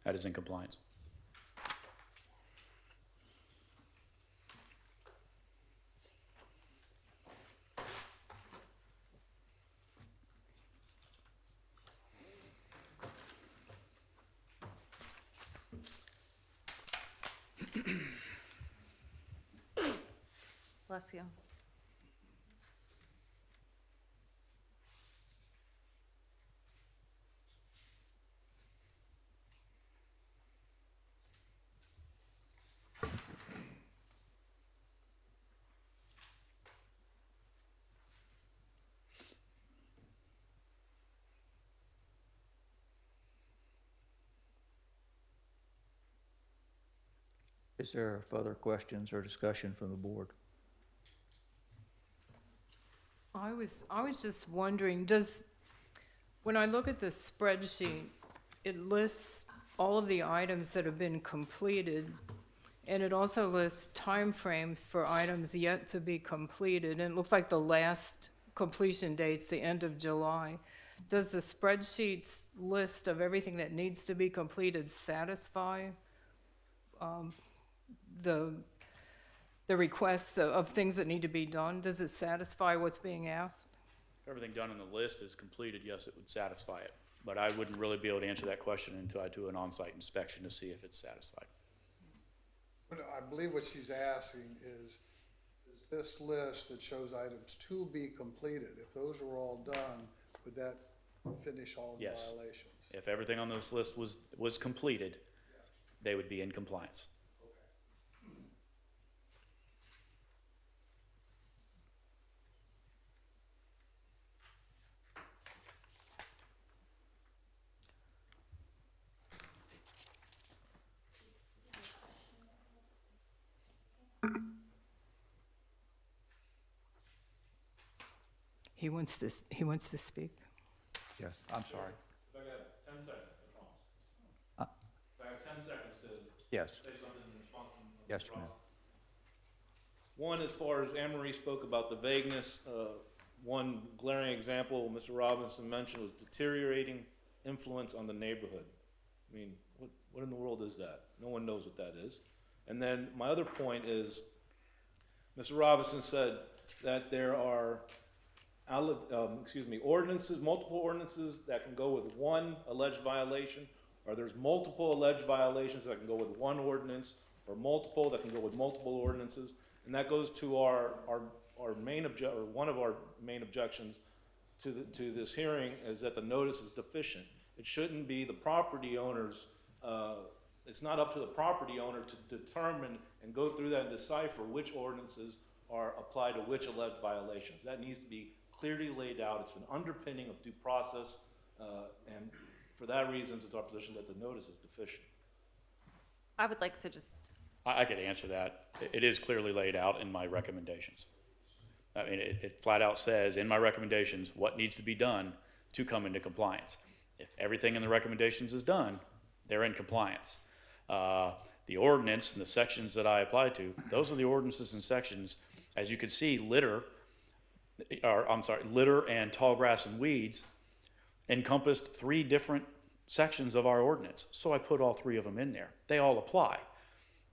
Speaker 7: that is in compliance.
Speaker 6: Bless you.
Speaker 1: Is there further questions or discussion from the board?
Speaker 10: I was just wondering, when I look at the spreadsheet, it lists all of the items that have been completed, and it also lists timeframes for items yet to be completed, and it looks like the last completion date's the end of July. Does the spreadsheet's list of everything that needs to be completed satisfy the requests of things that need to be done? Does it satisfy what's being asked?
Speaker 7: If everything done on the list is completed, yes, it would satisfy it. But I wouldn't really be able to answer that question until I do an on-site inspection to see if it's satisfied.
Speaker 2: But I believe what she's asking is this list that shows items to be completed, if those were all done, would that finish all the
Speaker 7: Yes.
Speaker 2: violations?
Speaker 7: If everything on this list was completed, they would be in compliance.
Speaker 10: He wants to speak.
Speaker 1: Yes, I'm sorry.
Speaker 9: If I got 10 seconds, I promise.
Speaker 1: Uh,
Speaker 9: If I have 10 seconds to
Speaker 1: Yes,
Speaker 9: say something in response to
Speaker 1: yes,
Speaker 9: Mr.
Speaker 1: ma'am.
Speaker 9: Ross. One, as far as Anne Marie spoke about the vagueness, one glaring example Mr. Robinson mentioned was deteriorating influence on the neighborhood. I mean, what in the world is that? No one knows what that is. And then my other point is, Mr. Robinson said that there are ordinances, multiple ordinances that can go with one alleged violation, or there's multiple alleged violations that can go with one ordinance, or multiple that can go with multiple ordinances. And that goes to one of our main objections to this hearing is that the notice is deficient. It shouldn't be the property owner's, it's not up to the property owner to determine and go through that and decipher which ordinances are applied to which alleged violations. That needs to be clearly laid out. It's an underpinning of due process, and for that reason, it's our position that the notice is deficient.
Speaker 6: I would like to just,
Speaker 7: I could answer that. It is clearly laid out in my recommendations. I mean, it flat out says in my recommendations what needs to be done to come into compliance. If everything in the recommendations is done, they're in compliance. The ordinance and the sections that I apply to, those are the ordinances and sections. As you can see, litter and tall grass and weeds encompassed 3 different sections of our ordinance. So I put all 3 of them in there. They all apply.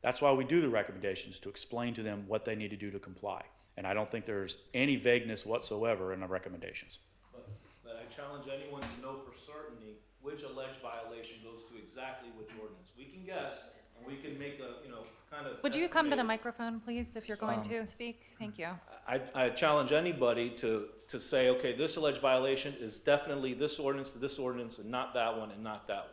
Speaker 7: That's why we do the recommendations, to explain to them what they need to do to comply. And I don't think there's any vagueness whatsoever in the recommendations.
Speaker 9: But I challenge anyone to know for certainty which alleged violation goes to exactly which ordinance. We can guess, and we can make a, kind of.
Speaker 6: would you come to the
Speaker 9: estimate.
Speaker 6: microphone, please, if you're going to speak? Thank you.
Speaker 9: I challenge anybody to say, okay, this alleged violation is definitely this ordinance, and not that one, and not that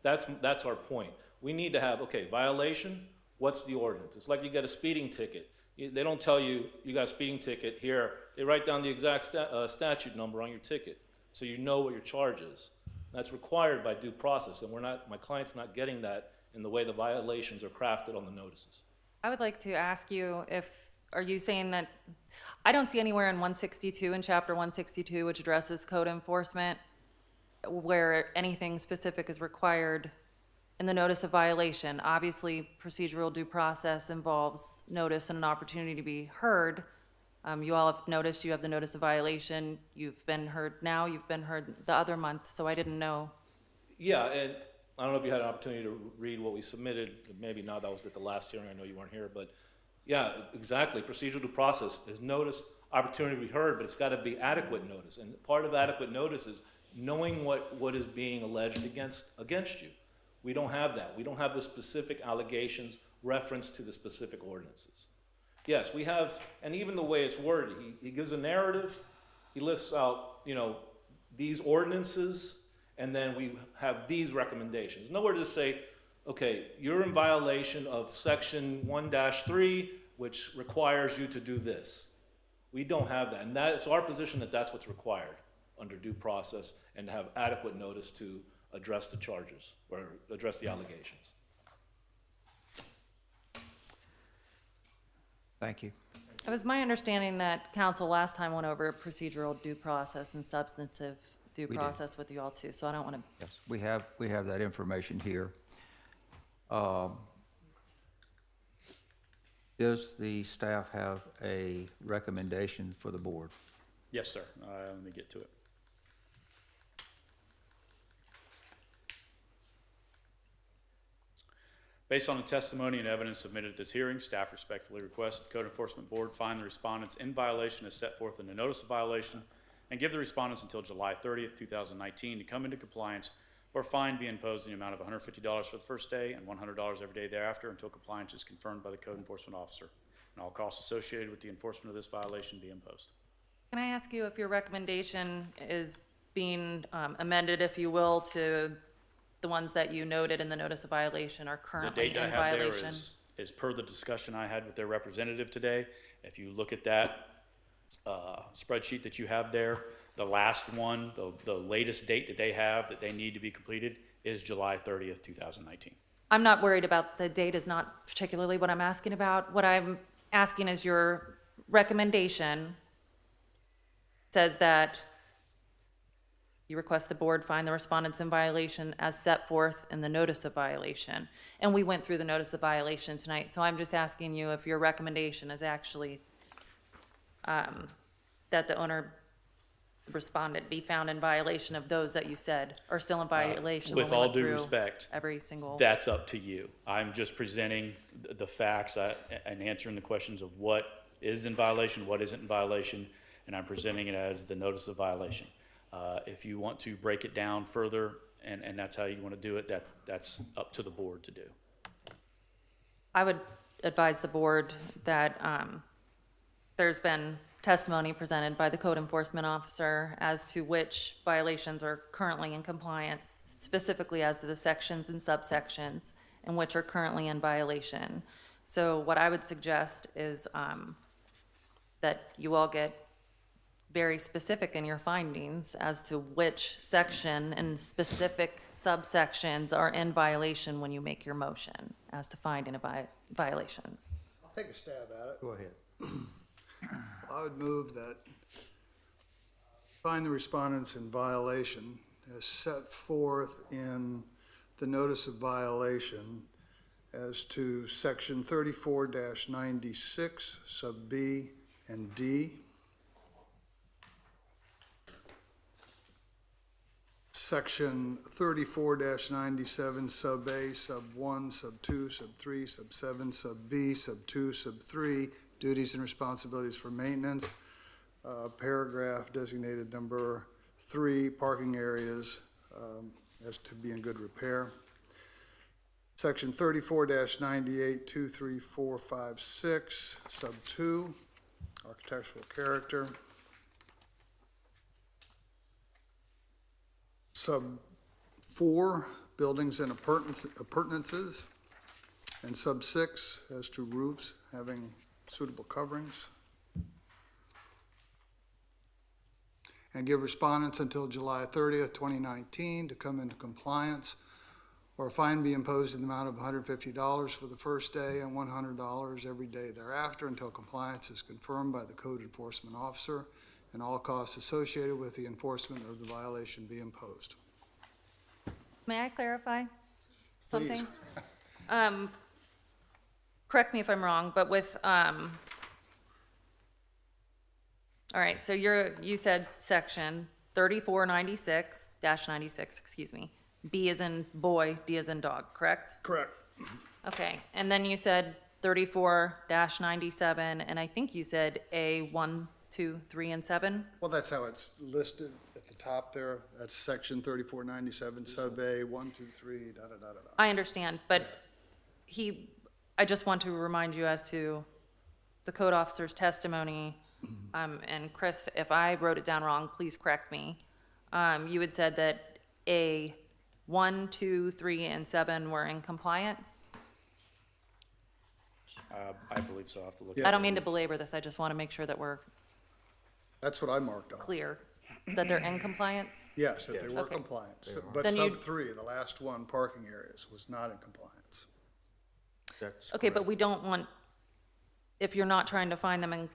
Speaker 9: one. That's our point. We need to have, okay, violation, what's the ordinance? It's like you get a speeding ticket. They don't tell you, you got a speeding ticket here. They write down the exact statute number on your ticket, so you know what your charge is. That's required by due process, and my client's not getting that in the way the violations are crafted on the notices.
Speaker 6: I would like to ask you are you saying that, I don't see anywhere in 162, in chapter 162, which addresses code enforcement, where anything specific is required in the notice of violation. Obviously, procedural due process involves notice and an opportunity to be heard. You all have noticed, you have the notice of violation. You've been heard now, you've been heard the other month, so I didn't know.
Speaker 9: Yeah, and I don't know if you had an opportunity to read what we submitted. Maybe not, that was at the last hearing. I know you weren't here, but yeah, exactly. Procedural due process is notice, opportunity to be heard, but it's got to be adequate notice. And part of adequate notice is knowing what is being alleged against you. We don't have that. We don't have the specific allegations referenced to the specific ordinances. Yes, we have, and even the way it's worded, he gives a narrative, he lists out, these ordinances, and then we have these recommendations. Nowhere to say, okay, you're in violation of section 1-3, which requires you to do this. We don't have that, and it's our position that that's what's required under due process, and to have adequate notice to address the charges, or address the allegations.
Speaker 1: Thank you.
Speaker 6: It was my understanding that council last time went over procedural due process and substantive due
Speaker 1: We did.
Speaker 6: process with you all too, so I don't want to,
Speaker 1: Yes, we have that information here. Does the staff have a recommendation for the board?
Speaker 7: Yes, sir. Let me get to it. Based on the testimony and evidence submitted at this hearing, staff respectfully requests the Code Enforcement Board find the respondents in violation as set forth in the notice of violation and give the respondents until July 30th, 2019 to come into compliance or fine be imposed in the amount of $150 for the first day and $100 every day thereafter until compliance is confirmed by the Code Enforcement Officer, and all costs associated with the enforcement of this violation be imposed.
Speaker 6: can I ask you if your recommendation is being amended, if you will, to the ones that you noted in the notice of violation are
Speaker 7: The
Speaker 6: currently
Speaker 7: date I
Speaker 6: in
Speaker 7: have there
Speaker 6: violation?
Speaker 7: is per the discussion I had with their representative today. If you look at that spreadsheet that you have there, the last one, the latest date that they have that they need to be completed is July 30th, 2019.
Speaker 6: I'm not worried about the date is not particularly what I'm asking about. What I'm asking is your recommendation says that you request the board find the respondents in violation as set forth in the notice of violation. And we went through the notice of violation tonight, so I'm just asking you if your recommendation is actually that the owner respondent be found in violation of those that you said are still in violation. when
Speaker 7: With
Speaker 6: we
Speaker 7: all
Speaker 6: went
Speaker 7: due
Speaker 6: through
Speaker 7: respect,
Speaker 6: every single.
Speaker 7: that's up to you. I'm just presenting the facts and answering the questions of what is in violation, what isn't in violation, and I'm presenting it as the notice of violation. If you want to break it down further, and that's how you want to do it, that's up to the board to do.
Speaker 6: I would advise the board that there's been testimony presented by the code enforcement officer as to which violations are currently in compliance, specifically as to the sections and subsections, and which are currently in violation. So what I would suggest is that you all get very specific in your findings as to which section and specific subsections are in violation when you make your motion as to finding violations.
Speaker 2: I'll take a stab at it.
Speaker 1: Go ahead.
Speaker 2: I would move that find the respondents in violation as set forth in the notice of violation as to section 34-96, sub B and D. Section 34-97, sub A, sub 1, sub 2, sub 3, sub 7, sub B, sub 2, sub 3, duties and responsibilities for maintenance. Paragraph designated number 3, parking areas as to be in good repair. Section 34-98, 2, 3, 4, 5, 6, sub 2, architectural character. Sub 4, buildings and appurtenances, and sub 6 as to roofs having suitable coverings. And give respondents until July 30th, 2019 to come into compliance, or a fine be imposed in the amount of $150 for the first day and $100 every day thereafter until compliance is confirmed by the code enforcement officer, and all costs associated with the enforcement of the violation be imposed.
Speaker 6: May I clarify something?
Speaker 2: Please.
Speaker 6: Correct me if I'm wrong, but with, all right, so you said section 3496-96, excuse me. B as in boy, D as in dog, correct?
Speaker 2: Correct.
Speaker 6: Okay, and then you said 34-97, and I think you said A 1, 2, 3, and 7?
Speaker 2: Well, that's how it's listed at the top there. That's section 3497, sub A, 1, 2, 3, da, da, da, da, da.
Speaker 6: I understand, but I just want to remind you as to the code officer's testimony, and Chris, if I wrote it down wrong, please correct me. You had said that A 1, 2, 3, and 7 were in compliance?
Speaker 7: I believe so. I'll have to look.
Speaker 6: I don't mean to belabor this, I just want to make sure that we're
Speaker 2: That's what I marked off.
Speaker 6: clear, that they're in compliance?
Speaker 2: Yes, that they were
Speaker 6: Okay.
Speaker 2: compliant. So- But
Speaker 6: Then
Speaker 2: sub
Speaker 6: you-
Speaker 2: 3, the last one, parking areas, was not in compliance.
Speaker 1: That's
Speaker 6: Okay, but
Speaker 1: correct.
Speaker 6: we don't want if you're not trying to find them in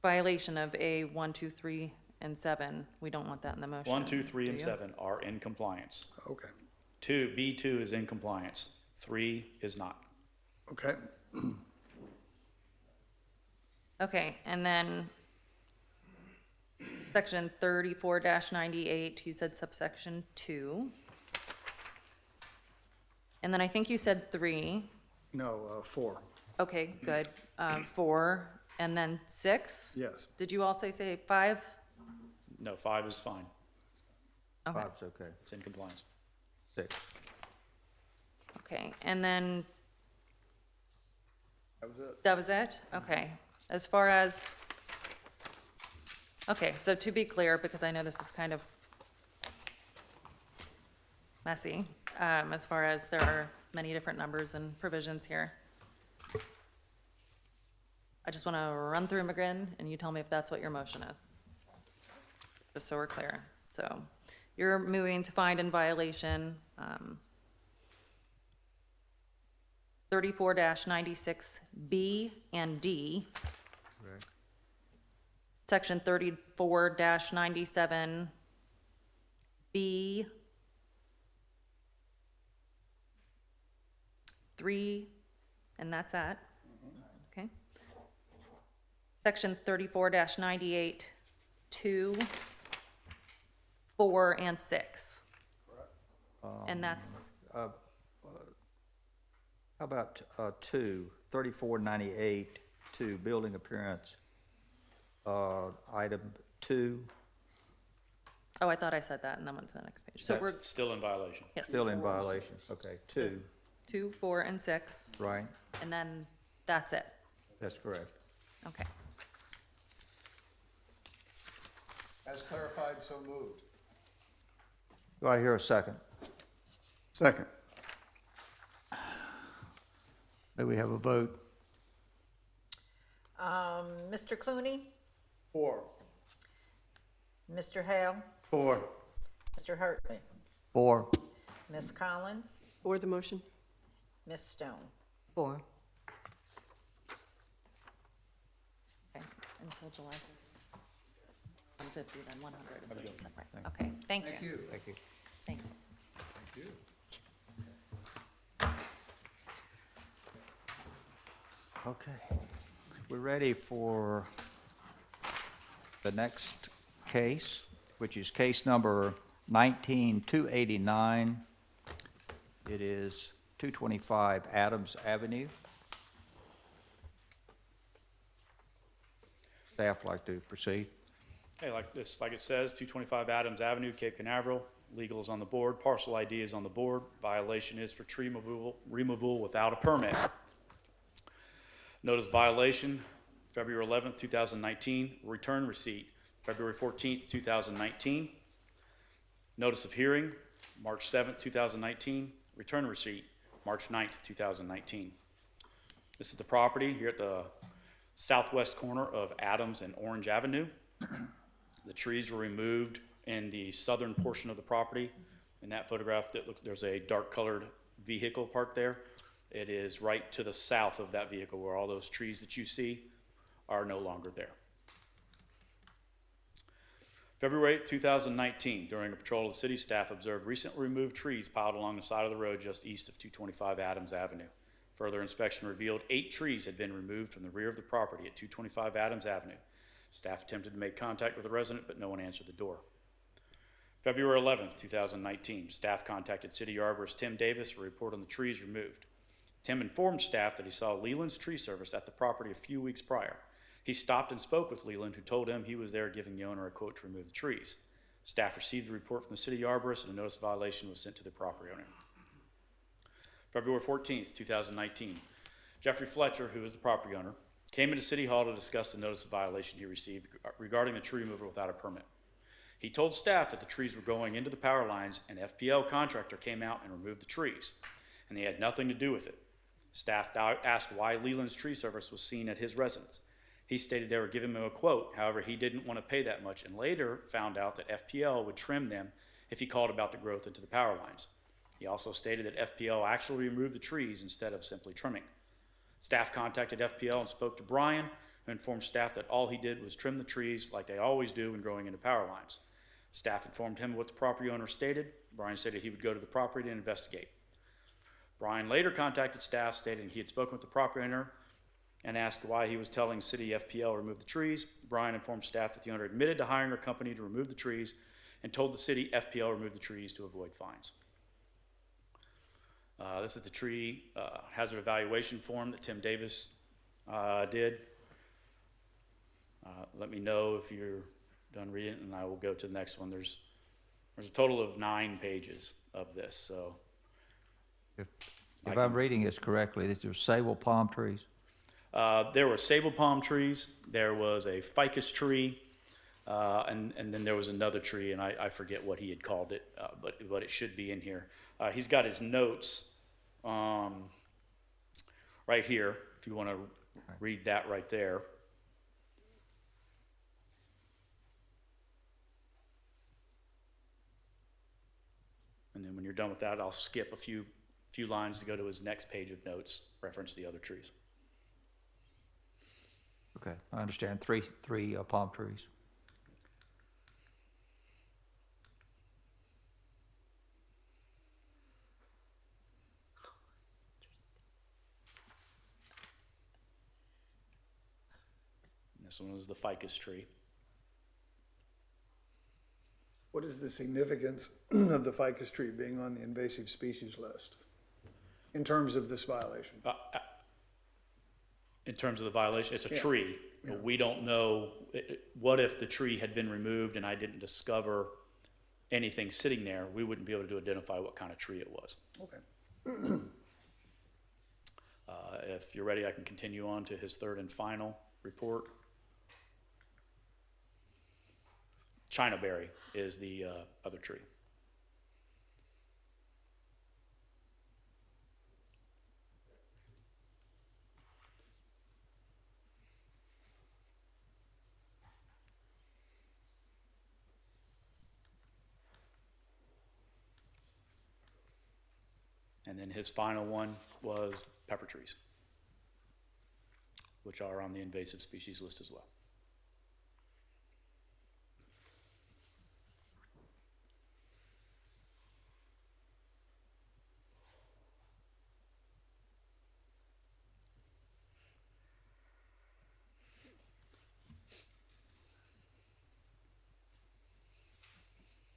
Speaker 6: violation of A 1, 2, 3, and 7, we don't want that in the motion.
Speaker 7: 1, 2, 3, and
Speaker 6: do you?
Speaker 7: 7 are in compliance.
Speaker 2: Okay,
Speaker 7: B2 is in compliance. 3 is not.
Speaker 2: okay.
Speaker 6: Okay, and then section 34-98, you said subsection 2. And then I think you said 3.
Speaker 2: No, 4,
Speaker 6: Okay, good. 4, and then 6?
Speaker 2: yes.
Speaker 6: Did you also say 5?
Speaker 7: No, 5 is fine.
Speaker 6: Okay,
Speaker 1: 5's okay.
Speaker 7: It's in compliance.
Speaker 1: 6.
Speaker 6: okay, and then
Speaker 2: That was it.
Speaker 6: that was it? Okay. As far as, okay, so to be clear, because I know this is kind of messy, as far as there are many different numbers and provisions here. I just want to run through them again, and you tell me if that's what your motion is. Just so we're clear. So you're moving to find in violation, 34-96B and D. Section 34-97B. Three, and that's that. Okay. Section 34-98, 2, 4, and 6. And that's,
Speaker 1: How about 3498, 2, building appearance, item 2,
Speaker 6: oh, I thought I said that, and then went to the next page. So we're,
Speaker 7: That's still in violation.
Speaker 6: yes.
Speaker 1: still in violation. Okay, 2,
Speaker 6: 2, 4, and 6,
Speaker 1: right?
Speaker 6: and then that's it.
Speaker 1: That's correct.
Speaker 6: Okay.
Speaker 2: As clarified, so moved.
Speaker 1: Do I hear a second?
Speaker 3: Second.
Speaker 1: May we have a vote?
Speaker 5: Mr. Clooney,
Speaker 2: 4,
Speaker 5: Mr. Hale,
Speaker 3: 4.
Speaker 5: Mr. Hartley,
Speaker 1: 4.
Speaker 5: Ms. Collins,
Speaker 4: For the motion?
Speaker 5: Ms. Stone.
Speaker 4: 4.
Speaker 6: Okay, until July 150, then 100 is what you said, right? Okay, thank you.
Speaker 2: thank you.
Speaker 1: Thank you.
Speaker 6: Thank you.
Speaker 2: Thank you.
Speaker 1: Okay, we're ready for the next case, which is case number 19289. It is 225 Adams Avenue. Staff like to proceed?
Speaker 7: Hey, like this, like it says, 225 Adams Avenue, Cape Canaveral. Legal is on the board. Parcel ID is on the board. Violation is for tree removal without a permit. Notice violation, February 11th, 2019. Return receipt, February 14th, 2019. Notice of hearing, March 7th, 2019. Return receipt, March 9th, 2019. This is the property here at the southwest corner of Adams and Orange Avenue. The trees were removed in the southern portion of the property. In that photograph, that looks, there's a dark colored vehicle parked there. It is right to the south of that vehicle where all those trees that you see are no longer there. February 8, 2019, during a patrol of the city, staff observed recently removed trees piled along the side of the road just east of 225 Adams Avenue. Further inspection revealed 8 trees had been removed from the rear of the property at 225 Adams Avenue. Staff attempted to make contact with the resident, but no one answered the door. February 11, 2019, staff contacted city arborist Tim Davis for a report on the trees removed. Tim informed staff that he saw Leland's Tree Service at the property a few weeks prior. He stopped and spoke with Leland, who told him he was there giving the owner a quote to remove the trees. Staff received a report from the city arborist and a notice of violation was sent to the property owner. February 14th, 2019, Jeffrey Fletcher, who is the property owner, came into City Hall to discuss the notice of violation he received regarding the tree removal without a permit. He told staff that the trees were going into the power lines and FPL contractor came out and removed the trees, and they had nothing to do with it. Staff asked why Leland's Tree Service was seen at his residence. He stated they were giving him a quote, however, he didn't want to pay that much and later found out that FPL would trim them if he called about the growth into the power lines. He also stated that FPL actually removed the trees instead of simply trimming. Staff contacted FPL and spoke to Brian, who informed staff that all he did was trim the trees like they always do when growing into power lines. Staff informed him what the property owner stated. Brian stated he would go to the property and investigate. Brian later contacted staff stating he had spoken with the property owner and asked why he was telling city FPL to remove the trees. Brian informed staff that the owner admitted to hiring a company to remove the trees and told the city FPL remove the trees to avoid fines. This is the tree hazard evaluation form that Tim Davis did. Let me know if you're done reading it, and I will go to the next one. There's a total of 9 pages of this, so.
Speaker 1: If I'm reading this correctly, these are sable palm trees?
Speaker 7: There were sable palm trees, there was a ficus tree, and then there was another tree, and I forget what he had called it, but it should be in here. He's got his notes right here, if you want to read that right there. And then when you're done with that, I'll skip a few lines to go to his next page of notes, reference the other trees.
Speaker 1: Okay, I understand. Three palm trees.
Speaker 7: And this one was the ficus tree.
Speaker 2: What is the significance of the ficus tree being on the invasive species list in terms of this violation?
Speaker 7: In terms of the violation, it's a
Speaker 2: Yeah.
Speaker 7: tree.
Speaker 2: Yeah.
Speaker 7: But we don't know, what if the tree had been removed and I didn't discover anything sitting there? We wouldn't be able to identify what kind of tree it was.
Speaker 2: Okay.
Speaker 7: If you're ready, I can continue on to his third and final report. Chinaberry is the other tree. And then his final one was pepper trees, which are on the invasive species list as well.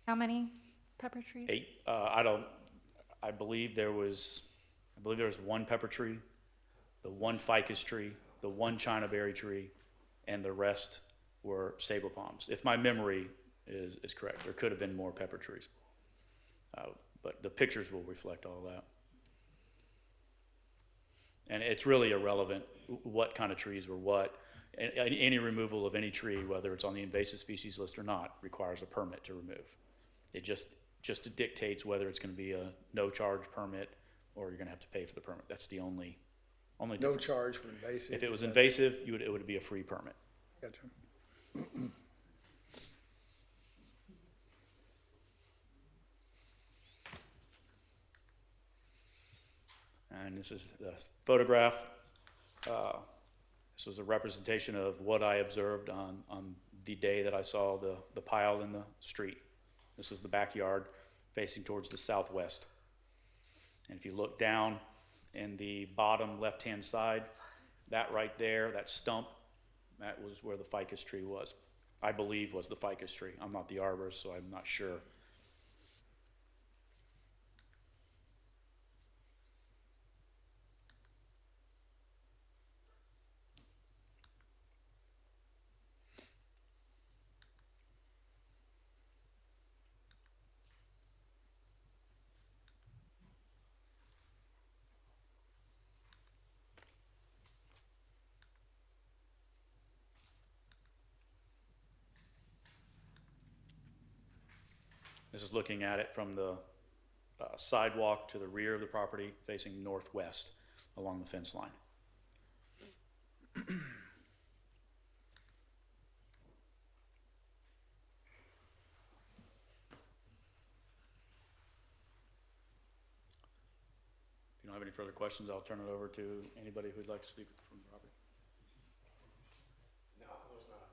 Speaker 6: How many pepper trees?
Speaker 7: 8. I believe there was one pepper tree, the one ficus tree, the one Chinaberry tree, and the rest were saber palms. If my memory is correct, there could have been more pepper trees. But the pictures will reflect all that. And it's really irrelevant what kind of trees were what. Any removal of any tree, whether it's on the invasive species list or not, requires a permit to remove. It just dictates whether it's going to be a no-charge permit or you're going to have to pay for the permit. That's the only
Speaker 2: No
Speaker 7: difference.
Speaker 2: charge for invasive.
Speaker 7: If it was invasive, it would be a free permit.
Speaker 2: Gotcha.
Speaker 7: And this is the photograph. This was a representation of what I observed on the day that I saw the pile in the street. This is the backyard facing towards the southwest. And if you look down in the bottom left-hand side, that right there, that stump, that was where the ficus tree was. I believe was the ficus tree. I'm not the arborist, so I'm not sure. This is looking at it from the sidewalk to the rear of the property, facing northwest along the fence line. If you don't have any further questions, I'll turn it over to anybody who'd like to speak from the property.
Speaker 11: No, I was not.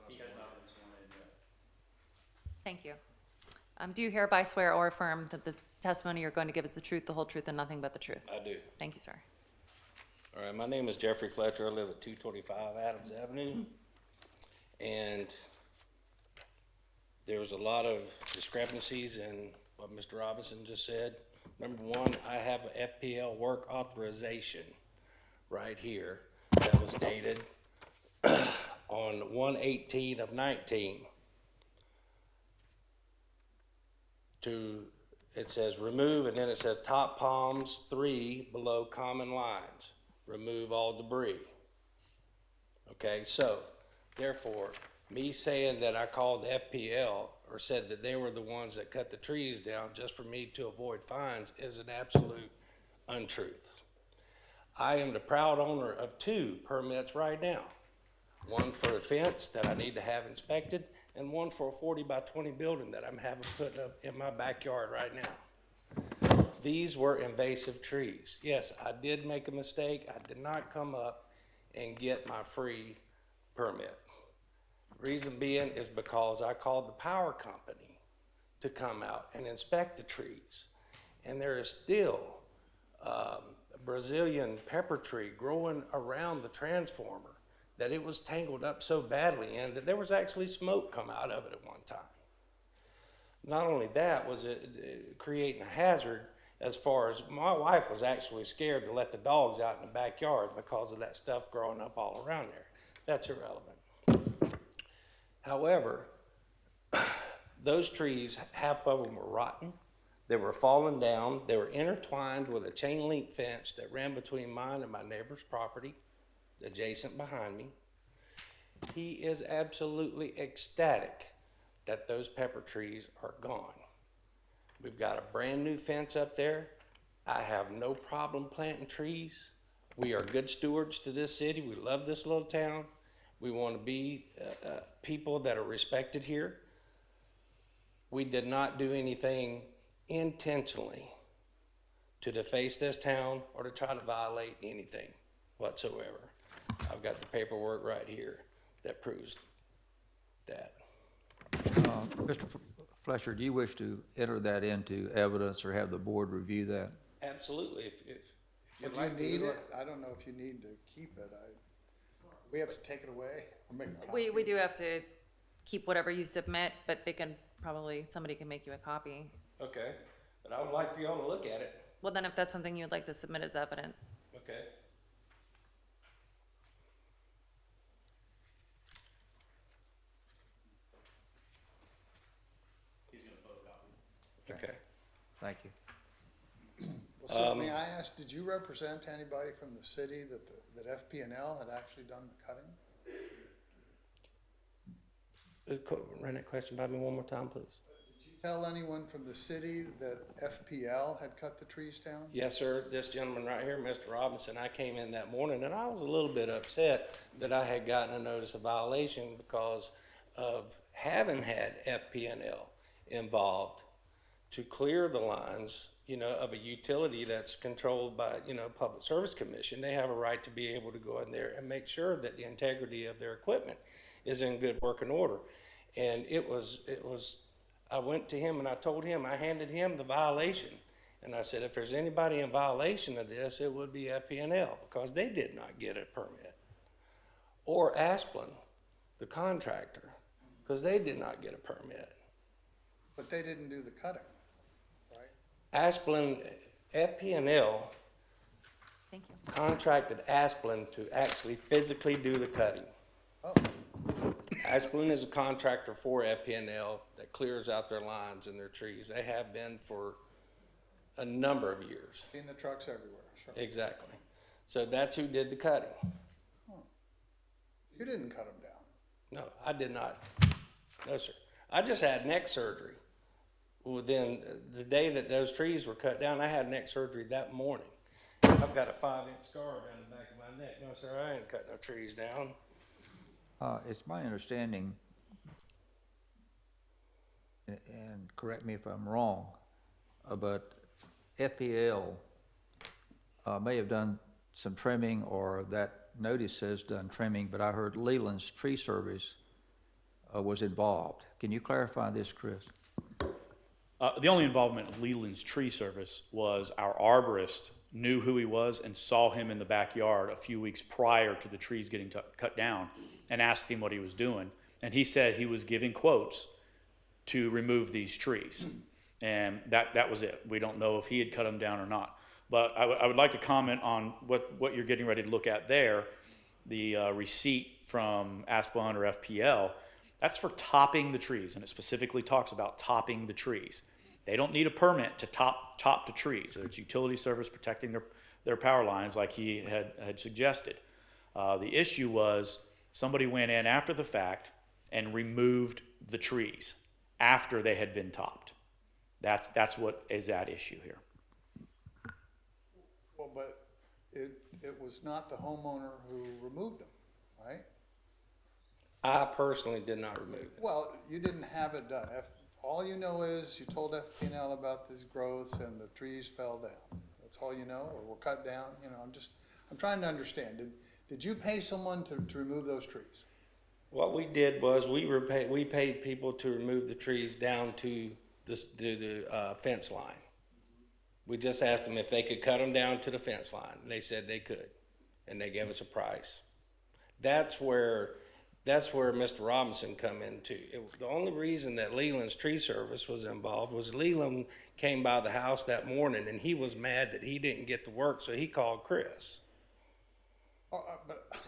Speaker 7: He has not been sworn in yet.
Speaker 6: Thank you. Do you hereby swear or affirm that the testimony you're going to give is the truth, the whole truth, and nothing but the truth?
Speaker 11: I do.
Speaker 6: Thank you, sir.
Speaker 11: All right, my name is Jeffrey Fletcher. I live at 225 Adams Avenue. And there was a lot of discrepancies in what Mr. Robinson just said. Number one, I have a FPL work authorization right here that was dated on 1/18 of 19. It says remove, and then it says top palms 3 below common lines. Remove all debris. Okay, so therefore, me saying that I called FPL or said that they were the ones that cut the trees down just for me to avoid fines is an absolute untruth. I am the proud owner of 2 permits right now. One for a fence that I need to have inspected, and one for a 40 by 20 building that I'm having put up in my backyard right now. These were invasive trees. Yes, I did make a mistake. I did not come up and get my free permit. Reason being is because I called the power company to come out and inspect the trees. And there is still a Brazilian pepper tree growing around the transformer that it was tangled up so badly in that there was actually smoke come out of it at one time. Not only that, was it creating a hazard as far as my wife was actually scared to let the dogs out in the backyard because of that stuff growing up all around there. That's irrelevant. However, those trees, half of them were rotten. They were falling down. They were intertwined with a chain link fence that ran between mine and my neighbor's property, adjacent behind me. He is absolutely ecstatic that those pepper trees are gone. We've got a brand new fence up there. I have no problem planting trees. We are good stewards to this city. We love this little town. We want to be people that are respected here. We did not do anything intentionally to deface this town or to try to violate anything whatsoever. I've got the paperwork right here that proves that.
Speaker 1: Mr. Fletcher, do you wish to enter that into evidence or have the board review that?
Speaker 11: Absolutely. If you'd
Speaker 2: Would
Speaker 11: like
Speaker 2: you
Speaker 11: to.
Speaker 2: need it? I don't know if you need to keep it. We have to take it away or make a copy.
Speaker 6: We do have to keep whatever you submit, but they can probably, somebody can make you a copy.
Speaker 11: Okay, but I would like for y'all to look at it.
Speaker 6: Well, then if that's something you'd like to submit as evidence.
Speaker 11: Okay.
Speaker 7: He's gonna photocopy.
Speaker 11: Okay.
Speaker 1: Thank you.
Speaker 2: Well, sir, may I ask, did you represent anybody from the city that FP&L had actually done the cutting?
Speaker 11: Run that question by me one more time, please.
Speaker 2: Did you tell anyone from the city that FPL had cut the trees down?
Speaker 11: Yes, sir. This gentleman right here, Mr. Robinson, I came in that morning and I was a little bit upset that I had gotten a notice of violation because of having had FP&L involved to clear the lines, you know, of a utility that's controlled by, you know, Public Service Commission. They have a right to be able to go in there and make sure that the integrity of their equipment is in good working order. And it was, I went to him and I told him, I handed him the violation. And I said, if there's anybody in violation of this, it would be FP&L because they did not get a permit. Or Asplin, the contractor, because they did not get a permit.
Speaker 2: But they didn't do the cutting, right?
Speaker 11: Asplin, FP&L
Speaker 6: Thank you.
Speaker 11: contracted Asplin to actually physically do the cutting.
Speaker 2: Oh,
Speaker 11: Asplin is a contractor for FP&L that clears out their lines and their trees. They have been for a number of years.
Speaker 2: seen the trucks everywhere, sure.
Speaker 11: Exactly. So that's who did the cutting.
Speaker 2: You didn't cut them down.
Speaker 11: No, I did not. No, sir. I just had neck surgery. Within the day that those trees were cut down, I had neck surgery that morning. I've got a 5-inch scar down the back of my neck. No, sir, I ain't cut no trees down.
Speaker 1: It's my understanding, and correct me if I'm wrong, but FPL may have done some trimming, or that notice says done trimming, but I heard Leland's Tree Service was involved. Can you clarify this, Chris?
Speaker 7: The only involvement of Leland's Tree Service was our arborist knew who he was and saw him in the backyard a few weeks prior to the trees getting cut down and asked him what he was doing. And he said he was giving quotes to remove these trees. And that was it. We don't know if he had cut them down or not. But I would like to comment on what you're getting ready to look at there, the receipt from Asplund or FPL. That's for topping the trees, and it specifically talks about topping the trees. They don't need a permit to top the trees. It's utility service protecting their power lines like he had suggested. The issue was somebody went in after the fact and removed the trees after they had been topped. That's what is at issue here.
Speaker 2: Well, but it was not the homeowner who removed them, right?
Speaker 11: I personally did not remove it.
Speaker 2: Well, you didn't have it done. All you know is you told FPL about these growths and the trees fell down. That's all you know, or were cut down. You know, I'm trying to understand. Did you pay someone to remove those trees?
Speaker 11: What we did was we paid people to remove the trees down to the fence line. We just asked them if they could cut them down to the fence line, and they said they could, and they gave us a price. That's where Mr. Robinson come into. The only reason that Leland's Tree Service was involved was Leland came by the house that morning, and he was mad that he didn't get to work, so he called Chris.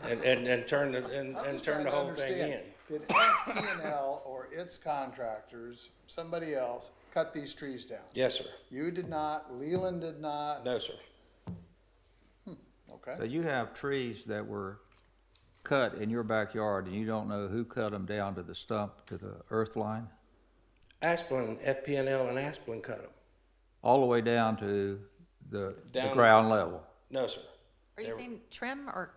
Speaker 11: And turned the whole thing in.
Speaker 2: Did FPL or its contractors, somebody else, cut these trees down?
Speaker 11: Yes, sir.
Speaker 2: You did not, Leland did not?
Speaker 11: No, sir.
Speaker 2: Okay.
Speaker 1: So you have trees that were cut in your backyard, and you don't know who cut them down to the stump, to the earth line?
Speaker 11: Asplund, FPNL and Asplund cut them.
Speaker 1: All the way down to the
Speaker 11: Down-
Speaker 1: ground level?
Speaker 11: No, sir.
Speaker 6: Are you
Speaker 11: They were-
Speaker 6: saying trim or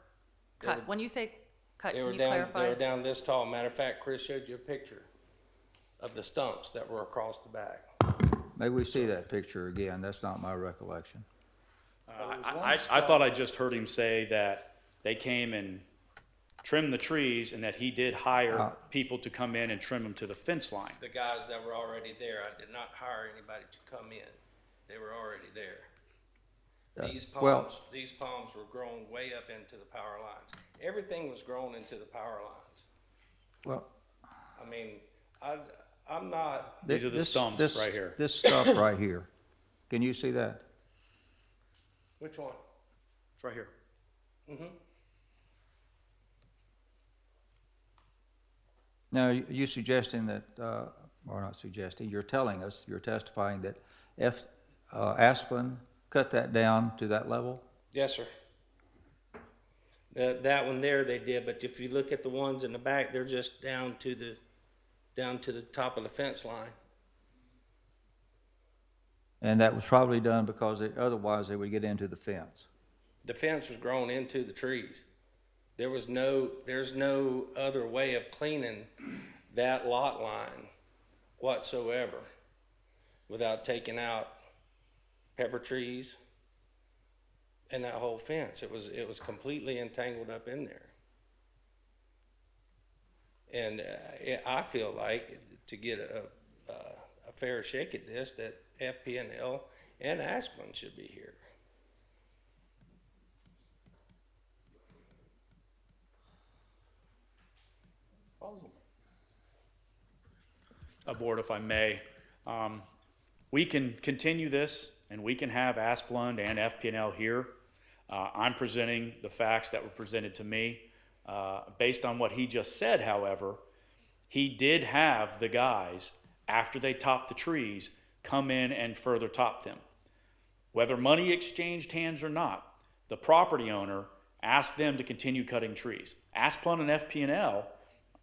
Speaker 6: cut? When you say cut,
Speaker 11: They
Speaker 6: can
Speaker 11: were
Speaker 6: you
Speaker 11: down.
Speaker 6: clarify?
Speaker 11: They were down this tall. Matter of fact, Chris showed you a picture of the stumps that were across the back.
Speaker 1: Maybe we see that picture again. That's not my recollection.
Speaker 7: I thought I just heard him say that they came and trimmed the trees and that he did hire people to come in and trim them to the fence line.
Speaker 11: The guys that were already there, I did not hire anybody to come in. They were already there. These palms were grown way up into the power lines. Everything was grown into the power lines.
Speaker 1: Well,
Speaker 11: I mean, I'm not,
Speaker 7: These are the stumps right here.
Speaker 1: This stuff right here. Can you see that?
Speaker 11: which one?
Speaker 7: It's right here.
Speaker 1: Now, you suggesting that, or not suggesting, you're telling us, you're testifying that Aspen cut that down to that level?
Speaker 11: Yes, sir. That one there they did, but if you look at the ones in the back, they're just down to the top of the fence line.
Speaker 1: And that was probably done because otherwise they would get into the fence.
Speaker 11: The fence was grown into the trees. There's no other way of cleaning that lot line whatsoever without taking out pepper trees and that whole fence. It was completely entangled up in there. And I feel like to get a fair shake at this, that FPNL and Asplund should be here.
Speaker 7: Board, if I may, we can continue this and we can have Asplund and FPNL here. I'm presenting the facts that were presented to me. Based on what he just said, however, he did have the guys, after they topped the trees, come in and further top them. Whether money exchanged hands or not, the property owner asked them to continue cutting trees. Asplund and FPNL,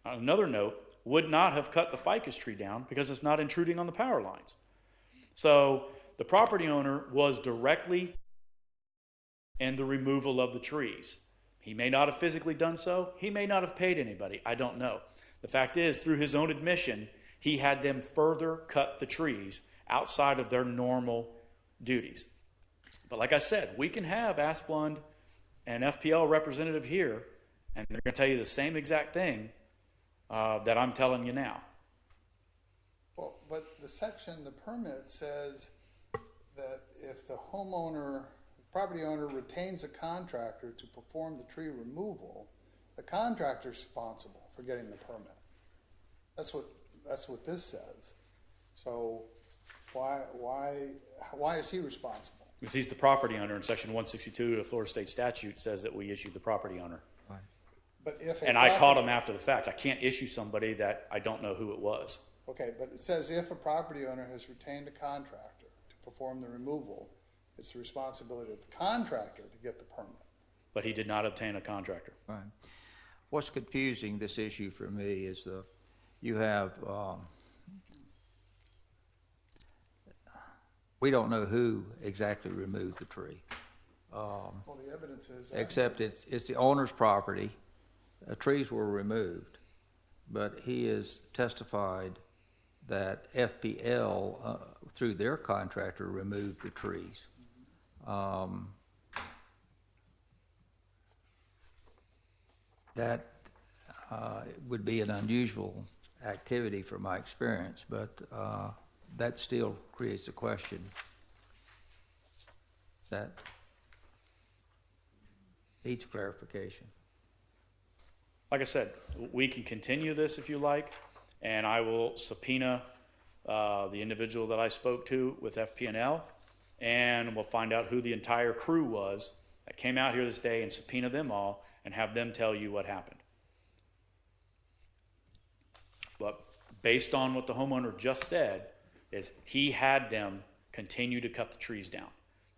Speaker 7: on another note, would not have cut the ficus tree down because it's not intruding on the power lines. So the property owner was directly in the removal of the trees. He may not have physically done so. He may not have paid anybody. I don't know. The fact is, through his own admission, he had them further cut the trees outside of their normal duties. But like I said, we can have Asplund and FPL representative here, and they're going to tell you the same exact thing that I'm telling you now.
Speaker 2: Well, but the section, the permit says that if the property owner retains a contractor to perform the tree removal, the contractor's responsible for getting the permit. That's what this says. So why is he responsible?
Speaker 7: Because he's the property owner, and Section 162 of the Florida State Statute says that we issue the property owner.
Speaker 2: But if
Speaker 7: And I caught him after the fact. I can't issue somebody that I don't know who it was.
Speaker 2: Okay, but it says if a property owner has retained a contractor to perform the removal, it's the responsibility of the contractor to get the permit.
Speaker 7: But he did not obtain a contractor.
Speaker 1: Right. What's confusing this issue for me is you have, we don't know who exactly removed the tree.
Speaker 2: Well, the evidence is.
Speaker 1: Except it's the owner's property. Trees were removed, but he has testified that FPL, through their contractor, removed the trees. That would be an unusual activity from my experience, but that still creates a question that needs clarification.
Speaker 7: Like I said, we can continue this if you like, and I will subpoena the individual that I spoke to with FP&L, and we'll find out who the entire crew was that came out here this day and subpoena them all and have them tell you what happened. But based on what the homeowner just said, is he had them continue to cut the trees down.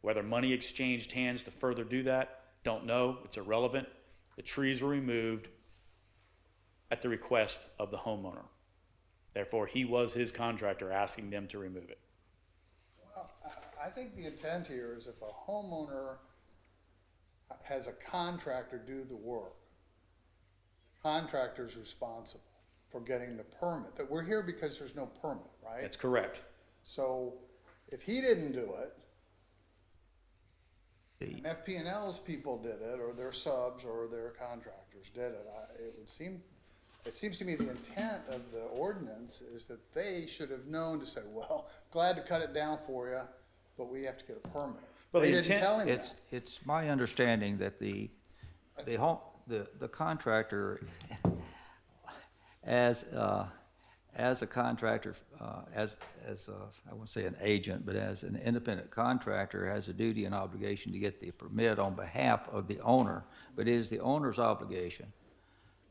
Speaker 7: Whether money exchanged hands to further do that, don't know. It's irrelevant. The trees were removed at the request of the homeowner. Therefore, he was his contractor asking them to remove it.
Speaker 2: Well, I think the intent here is if a homeowner has a contractor do the work, the contractor's responsible for getting the permit. That we're here because there's no permit, right?
Speaker 7: That's correct.
Speaker 2: So if he didn't do it, and FP&L's people did it, or their subs or their contractors did it, it seems to me the intent of the ordinance is that they should have known to say, well, glad to cut it down for you, but we have to get a permit.
Speaker 7: Well,
Speaker 2: They
Speaker 7: the
Speaker 2: didn't
Speaker 7: intent-
Speaker 2: tell him that.
Speaker 1: It's my understanding that the contractor, as a contractor, I won't say an agent, but as an independent contractor, has a duty and obligation to get the permit on behalf of the owner. But it is the owner's obligation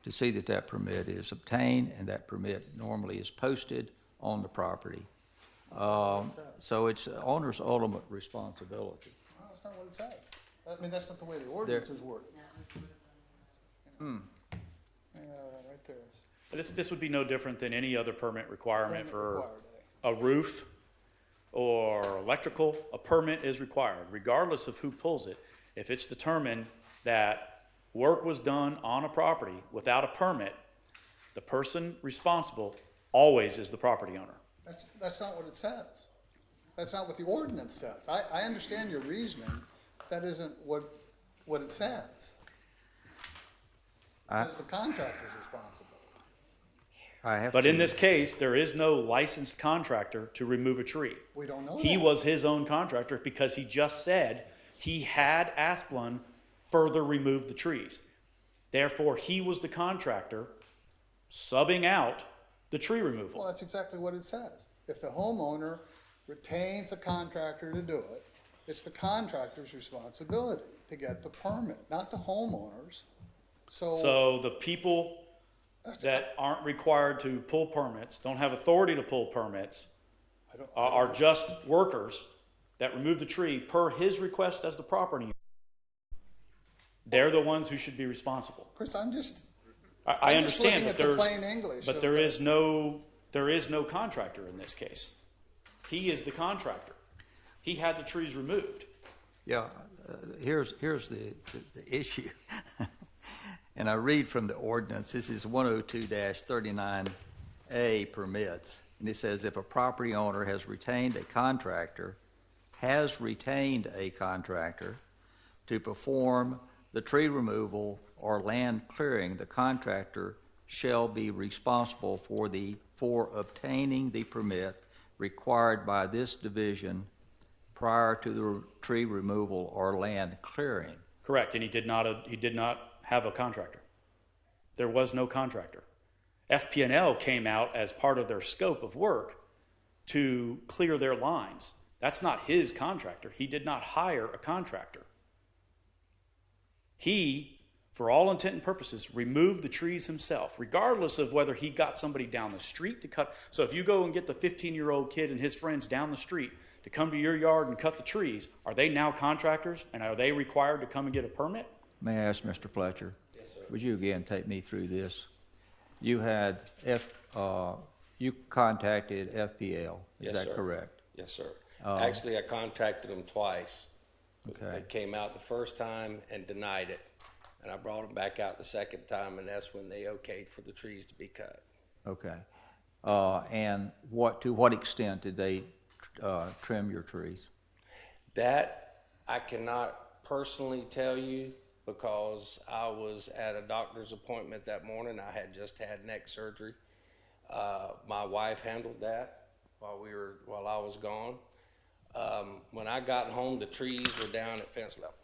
Speaker 1: to see that that permit is obtained, and that permit normally is posted on the property. So it's the owner's ultimate responsibility.
Speaker 2: Well, that's not what it says. I mean, that's not the way the ordinance is worded. Right there.
Speaker 7: This would be no different than any other permit requirement for
Speaker 2: Required,
Speaker 7: a roof or electrical. A permit is required, regardless of who pulls it. If it's determined that work was done on a property without a permit, the person responsible always is the property owner.
Speaker 2: That's not what it says. That's not what the ordinance says. I understand your reasoning, but that isn't what it says. It says the contractor's responsible.
Speaker 7: But in this case, there is no licensed contractor to remove a tree.
Speaker 2: We don't know
Speaker 7: He
Speaker 2: that.
Speaker 7: was his own contractor because he just said he had Asplund further remove the trees. Therefore, he was the contractor subbing out the tree removal.
Speaker 2: Well, that's exactly what it says. If the homeowner retains a contractor to do it, it's the contractor's responsibility to get the permit, not the homeowner's.
Speaker 7: So the people that aren't required to pull permits, don't have authority to pull permits, are just workers that remove the tree per his request as the property owner. They're the ones who should be responsible.
Speaker 2: Chris, I'm just
Speaker 7: I
Speaker 2: I'm just
Speaker 7: understand,
Speaker 2: looking
Speaker 7: but
Speaker 2: at the
Speaker 7: there's,
Speaker 2: plain English
Speaker 7: but
Speaker 2: of
Speaker 7: there
Speaker 2: the-
Speaker 7: is no contractor in this case. He is the contractor. He had the trees removed.
Speaker 1: Yeah, here's the issue. And I read from the ordinance, this is 102-39A permits. And it says if a property owner has retained a contractor has retained a contractor to perform the tree removal or land clearing, the contractor shall be responsible for obtaining the permit required by this division prior to the tree removal or land clearing.
Speaker 7: Correct, and he did not have a contractor. There was no contractor. FP&L came out as part of their scope of work to clear their lines. That's not his contractor. He did not hire a contractor. He, for all intent and purposes, removed the trees himself, regardless of whether he got somebody down the street to cut. So if you go and get the 15-year-old kid and his friends down the street to come to your yard and cut the trees, are they now contractors, and are they required to come and get a permit?
Speaker 1: May I ask Mr. Fletcher? Yes, sir. Would you again take me through this? You had you contacted FPL, is
Speaker 11: Yes,
Speaker 1: that
Speaker 11: sir.
Speaker 1: correct?
Speaker 11: Yes, sir. Actually, I contacted them twice.
Speaker 1: Okay.
Speaker 11: They came out the first time and denied it. And I brought them back out the second time, and that's when they okayed for the trees to be cut.
Speaker 1: Okay. And to what extent did they trim your trees?
Speaker 11: That I cannot personally tell you because I was at a doctor's appointment that morning. I had just had neck surgery. My wife handled that while I was gone. When I got home, the trees were down at fence level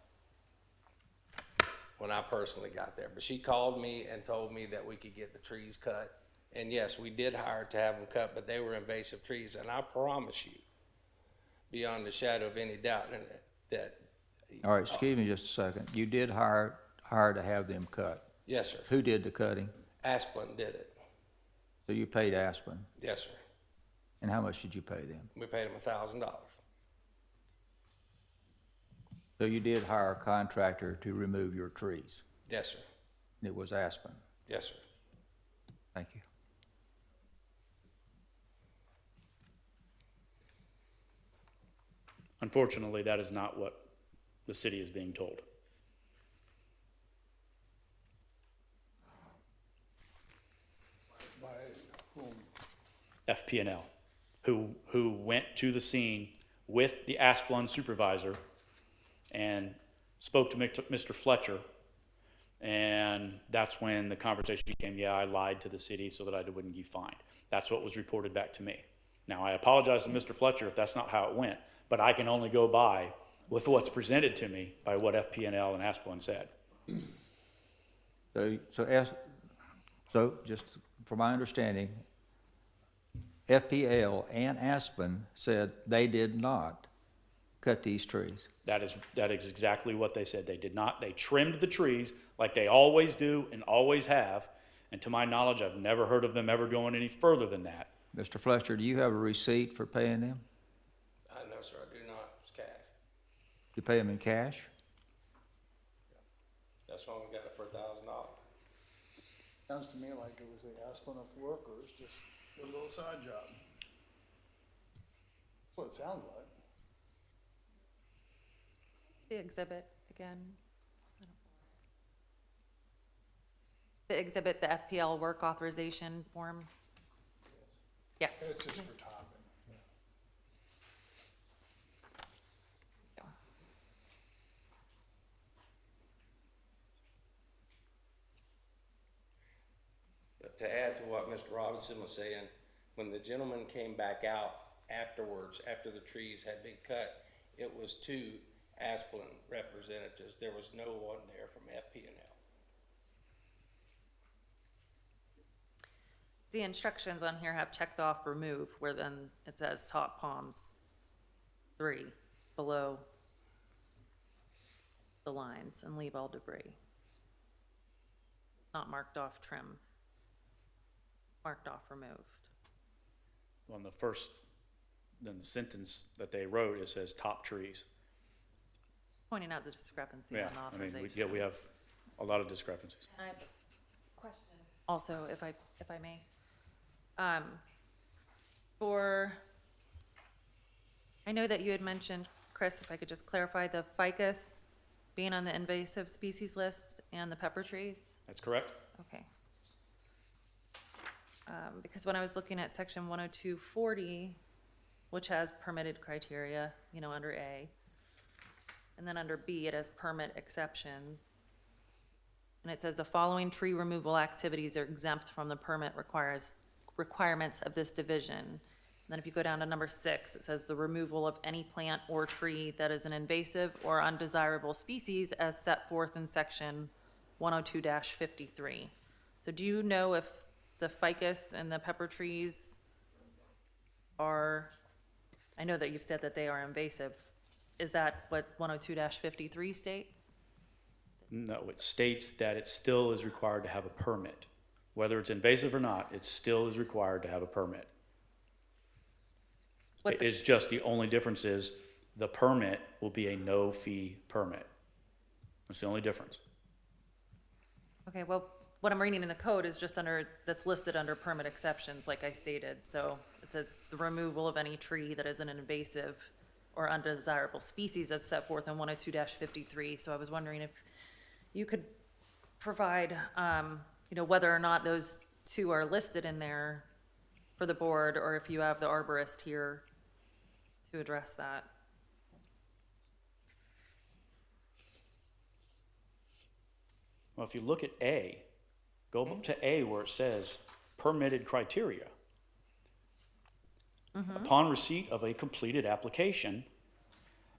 Speaker 11: when I personally got there. But she called me and told me that we could get the trees cut. And yes, we did hire to have them cut, but they were invasive trees. And I promise you, beyond the shadow of any doubt, that.
Speaker 1: All right, excuse me just a second. You did hire to have them cut.
Speaker 11: Yes, sir.
Speaker 1: Who did the cutting?
Speaker 11: Asplin did it.
Speaker 1: So you paid Aspen.
Speaker 11: Yes, sir.
Speaker 1: And how much did you pay them?
Speaker 11: We paid them $1,000.
Speaker 1: So you did hire a contractor to remove your trees.
Speaker 11: Yes, sir.
Speaker 1: And it was Aspen.
Speaker 11: Yes, sir.
Speaker 1: Thank you.
Speaker 7: Unfortunately, that is not what the city is being told.
Speaker 2: By whom?
Speaker 7: FP&L, who went to the scene with the Asplund supervisor and spoke to Mr. Fletcher, and that's when the conversation became, yeah, I lied to the city so that I wouldn't get fined. That's what was reported back to me. Now, I apologize to Mr. Fletcher if that's not how it went, but I can only go by with what's presented to me by what FP&L and Asplund said.
Speaker 1: So just for my understanding, FPL and Aspen said they did not cut these trees.
Speaker 7: That is exactly what they said. They did not. They trimmed the trees like they always do and always have. And to my knowledge, I've never heard of them ever going any further than that.
Speaker 1: Mr. Fletcher, do you have a receipt for paying them?
Speaker 11: No, sir, I do not. It's cash.
Speaker 1: You pay them in cash?
Speaker 11: That's why we got it for $1,000.
Speaker 2: Sounds to me like it was the Aspen of workers, just a little side job. That's what it sounds like.
Speaker 6: The exhibit again. The exhibit, the FPL work authorization form. Yeah.
Speaker 2: It's just for topping.
Speaker 11: But to add to what Mr. Robinson was saying, when the gentleman came back out afterwards, after the trees had been cut, it was two Asplin representatives. There was no one there from FP&L.
Speaker 6: The instructions on here have checked off remove, where then it says top palms 3 below the lines and leave all debris. Not marked off trim, marked off removed.
Speaker 7: On the first, then the sentence that they wrote, it says top trees.
Speaker 6: Pointing out the discrepancy
Speaker 7: Yeah,
Speaker 6: on the
Speaker 7: I mean,
Speaker 6: authorization.
Speaker 7: we have a lot of discrepancies.
Speaker 6: And I have a question. Also, if I may. I know that you had mentioned, Chris, if I could just clarify, the ficus being on the invasive species list and the pepper trees?
Speaker 7: That's correct?
Speaker 6: Okay. Because when I was looking at section 10240, which has permitted criteria, under A. And then under B, it has permit exceptions. And it says the following tree removal activities are exempt from the permit requirements of this division. And then if you go down to number 6, it says the removal of any plant or tree that is an invasive or undesirable species as set forth in section 102-53. So do you know if the ficus and the pepper trees are, I know that you've said that they are invasive. Is that what 102-53 states?
Speaker 7: No, it states that it still is required to have a permit. Whether it's invasive or not, it still is required to have a permit. It's just the only difference is the permit will be a no-fee permit. That's the only difference.
Speaker 6: Okay, well, what I'm reading in the code is just that's listed under permit exceptions, like I stated. So it says the removal of any tree that is an invasive or undesirable species as set forth in 102-53. So I was wondering if you could provide, whether or not those two are listed in there for the board, or if you have the arborist here to address that.
Speaker 7: Well, if you look at A, go up to A where it says permitted criteria. Upon receipt of a completed application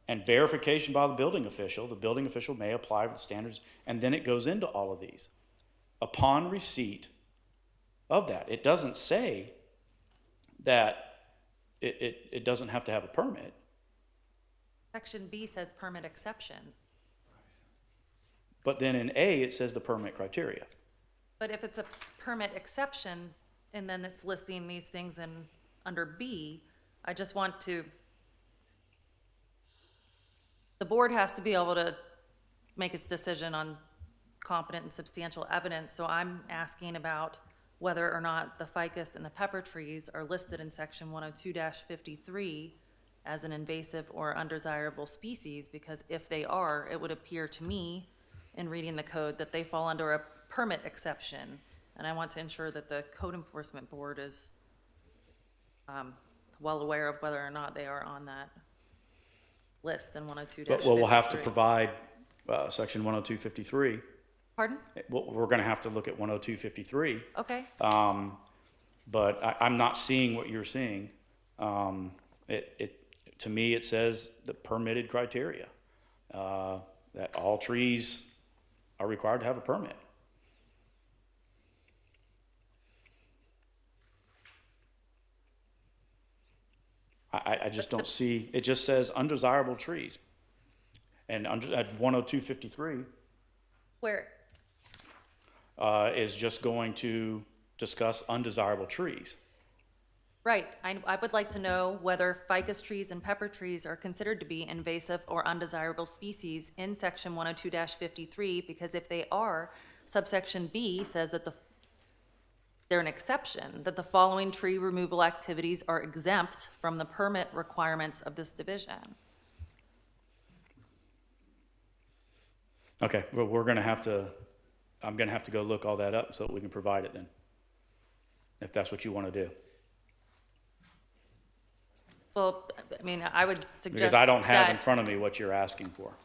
Speaker 7: and verification by the building official may apply for the standards, and then it goes into all of these. Upon receipt of that, it doesn't say that it doesn't have to have a permit.
Speaker 6: Section B says permit exceptions.
Speaker 7: But then in A, it says the permit criteria.
Speaker 6: But if it's a permit exception, and then it's listing these things under B, I just want to, the board has to be able to make its decision on competent and substantial evidence, so I'm asking about whether or not the ficus and the pepper trees are listed in section 102-53 as an invasive or undesirable species, because if they are, it would appear to me in reading the code that they fall under a permit exception. And I want to ensure that the code enforcement board is well aware of whether or not they are on that list in 102-53.
Speaker 7: But we'll have to provide section 102-53.
Speaker 6: Pardon?
Speaker 7: We're going to have to look at 102-53.
Speaker 6: Okay.
Speaker 7: But I'm not seeing what you're seeing. To me, it says the permitted criteria, that all trees are required to have a permit. I just don't see, it just says undesirable trees. And at 102-53
Speaker 6: Where,
Speaker 7: is just going to discuss undesirable trees.
Speaker 6: right, I would like to know whether ficus trees and pepper trees are considered to be invasive or undesirable species in section 102-53, because if they are, subsection B says that they're an exception, that the following tree removal activities are exempt from the permit requirements of this division.
Speaker 7: Okay, well, I'm gonna have to go look all that up so that we can provide it then, if that's what you want to do.
Speaker 6: Well, I mean, I would suggest
Speaker 7: Because I don't have in
Speaker 6: that-
Speaker 7: front of me what you're asking for.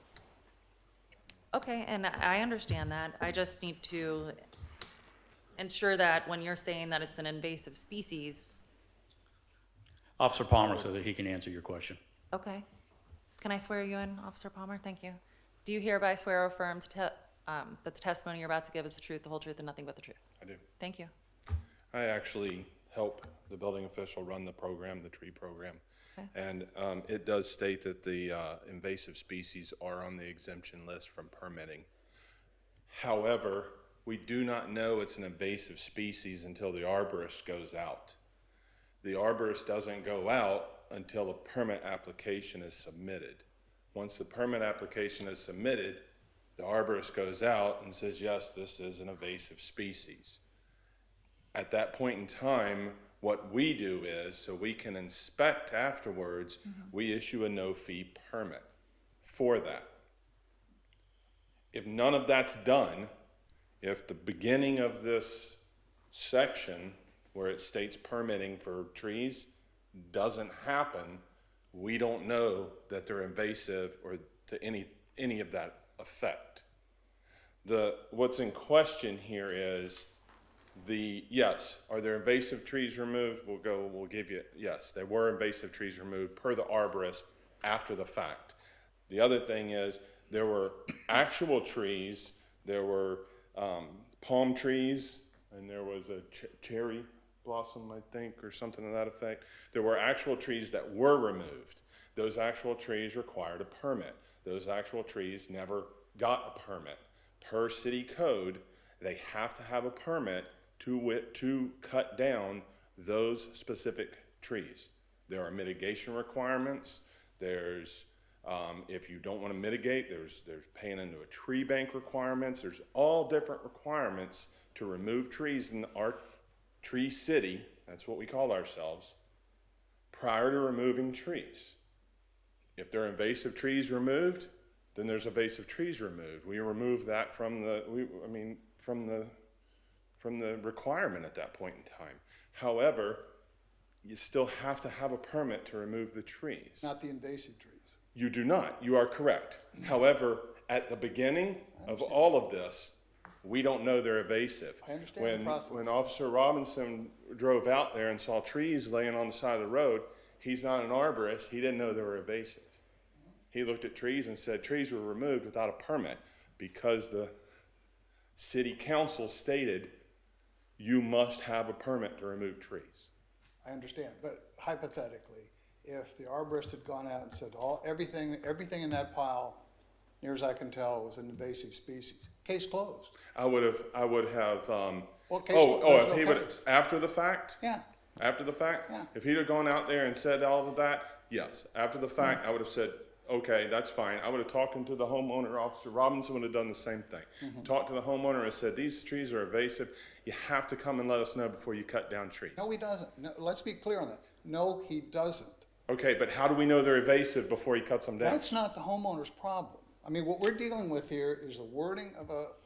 Speaker 6: Okay, and I understand that. I just need to ensure that when you're saying that it's an invasive species,
Speaker 7: Officer Palmer says that he can answer your question.
Speaker 6: okay. Can I swear you in, Officer Palmer? Thank you. Do you hereby swear or affirm that the testimony you're about to give is the truth, the whole truth, and nothing but the truth?
Speaker 12: I do.
Speaker 6: Thank you.
Speaker 12: I actually help the building official run the program, the tree program.
Speaker 6: Okay.
Speaker 12: And it does state that the invasive species are on the exemption list from permitting. However, we do not know it's an invasive species until the arborist goes out. The arborist doesn't go out until a permit application is submitted. Once the permit application is submitted, the arborist goes out and says, yes, this is an invasive species. At that point in time, what we do is, so we can inspect afterwards, we issue a no-fee permit for that. If none of that's done, if the beginning of this section where it states permitting for trees doesn't happen, we don't know that they're invasive or to any of that effect. What's in question here is yes, are there invasive trees removed? We'll give you, yes, there were invasive trees removed per the arborist after the fact. The other thing is there were actual trees, there were palm trees, and there was a cherry blossom, I think, or something to that effect. There were actual trees that were removed. Those actual trees required a permit. Those actual trees never got a permit. Per city code, they have to have a permit to cut down those specific trees. There are mitigation requirements. There's if you don't want to mitigate, there's paying into a tree bank requirements. There's all different requirements to remove trees in our tree city, that's what we call ourselves, prior to removing trees. If there are invasive trees removed, then there's invasive trees removed. We remove that from the requirement at that point in time. However, you still have to have a permit to remove the trees.
Speaker 2: Not the invasive trees.
Speaker 12: You do not. You are correct. However, at the beginning of all of this, we don't know they're invasive.
Speaker 2: I understand the process.
Speaker 12: When Officer Robinson drove out there and saw trees laying on the side of the road, he's not an arborist. He didn't know they were invasive. He looked at trees and said trees were removed without a permit because the city council stated you must have a permit to remove trees.
Speaker 2: I understand, but hypothetically, if the arborist had gone out and said everything in that pile, near as I can tell, was an invasive species, case closed.
Speaker 12: I would have.
Speaker 2: Well, case
Speaker 12: Oh,
Speaker 2: closed,
Speaker 12: if he
Speaker 2: no
Speaker 12: would
Speaker 2: case.
Speaker 12: after the fact.
Speaker 2: Yeah.
Speaker 12: After the fact.
Speaker 2: Yeah.
Speaker 12: If he'd have gone out there and said all of that, yes. After the fact, I would have said, okay, that's fine. I would have talked to the homeowner. Officer Robinson would have done the same thing. Talked to the homeowner and said, these trees are invasive. You have to come and let us know before you cut down trees.
Speaker 2: No, he doesn't. No, let's be clear on that. No, he doesn't.
Speaker 12: Okay, but how do we know they're invasive before he cuts them down?
Speaker 2: That's not the homeowner's problem. I mean, what we're dealing with here is the wording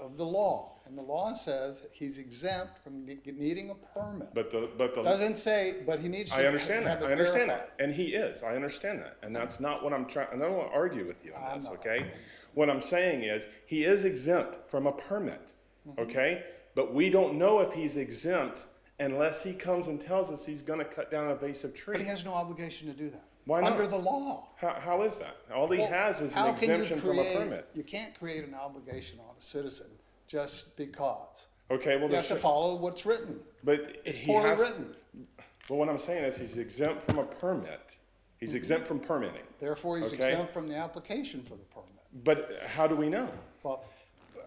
Speaker 2: of the law, and the law says he's exempt from needing a permit.
Speaker 12: But the
Speaker 2: Doesn't say, but he needs to
Speaker 12: I understand
Speaker 2: have
Speaker 12: that.
Speaker 2: it
Speaker 12: I understand
Speaker 2: verified.
Speaker 12: that. And he is. I understand that. And that's not what I'm trying, and I don't want to argue with you on
Speaker 2: I'm
Speaker 12: this,
Speaker 2: not
Speaker 12: okay?
Speaker 2: arguing.
Speaker 12: What I'm saying is, he is exempt from a permit,
Speaker 2: Mm-hmm.
Speaker 12: okay? But we don't know if he's exempt unless he comes and tells us he's gonna cut down an invasive tree.
Speaker 2: But he has no obligation to do that.
Speaker 12: Why not?
Speaker 2: Under the law.
Speaker 12: How is that? All he
Speaker 2: Well,
Speaker 12: has is an
Speaker 2: how can you
Speaker 12: exemption from a
Speaker 2: create-
Speaker 12: permit.
Speaker 2: You can't create an obligation on a citizen just because.
Speaker 12: Okay, well,
Speaker 2: You have to
Speaker 12: there's,
Speaker 2: follow what's written.
Speaker 12: but
Speaker 2: It's
Speaker 12: he
Speaker 2: poorly
Speaker 12: has,
Speaker 2: written.
Speaker 12: but what I'm saying is he's exempt from a permit. He's exempt from permitting.
Speaker 2: Therefore, he's
Speaker 12: Okay.
Speaker 2: exempt from the application for the permit.
Speaker 12: But how do we know?
Speaker 2: Well,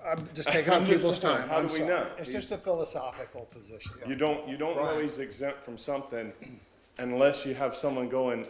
Speaker 2: I'm just taking
Speaker 12: I'm
Speaker 2: up
Speaker 12: just
Speaker 2: people's
Speaker 12: saying,
Speaker 2: time.
Speaker 12: how
Speaker 2: I'm
Speaker 12: do we
Speaker 2: sorry.
Speaker 12: know?
Speaker 2: It's just a philosophical position.
Speaker 12: You don't know he's exempt from something unless you have someone going,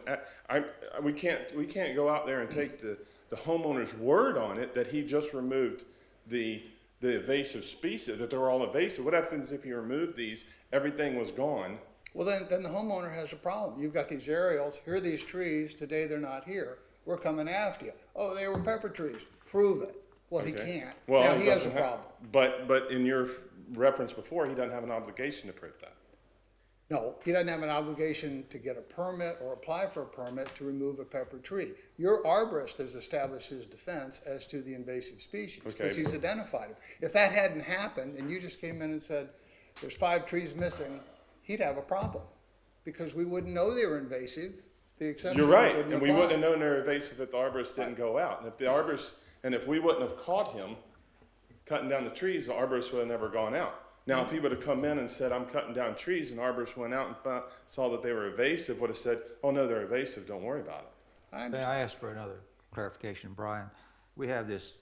Speaker 12: we can't go out there and take the homeowner's word on it that he just removed the invasive species, that they're all invasive. What happens if you remove these, everything was gone?
Speaker 2: Well, then the homeowner has a problem. You've got these aerials, here are these trees, today they're not here. We're coming after you. Oh, they were pepper trees. Prove it. Well, he
Speaker 12: Okay.
Speaker 2: can't.
Speaker 12: Well,
Speaker 2: Now he has a
Speaker 12: doesn't have-
Speaker 2: problem.
Speaker 12: But in your reference before, he doesn't have an obligation to prove that.
Speaker 2: No, he doesn't have an obligation to get a permit or apply for a permit to remove a pepper tree. Your arborist has established his defense as to the invasive species, because
Speaker 12: Okay.
Speaker 2: he's identified them. If that hadn't happened, and you just came in and said, there's 5 trees missing, he'd have a problem, because we wouldn't know they were invasive. The exception
Speaker 12: You're right,
Speaker 2: wouldn't
Speaker 12: and we
Speaker 2: apply.
Speaker 12: wouldn't have known they're invasive if the arborist didn't go out. And if the arborist, and if we wouldn't have caught him cutting down the trees, the arborist would have never gone out. Now, if he would have come in and said, I'm cutting down trees, and the arborist went out and saw that they were invasive, would have said, oh, no, they're invasive, don't worry about it.
Speaker 2: I
Speaker 1: May
Speaker 2: understand.
Speaker 1: I ask for another clarification, Brian? We have this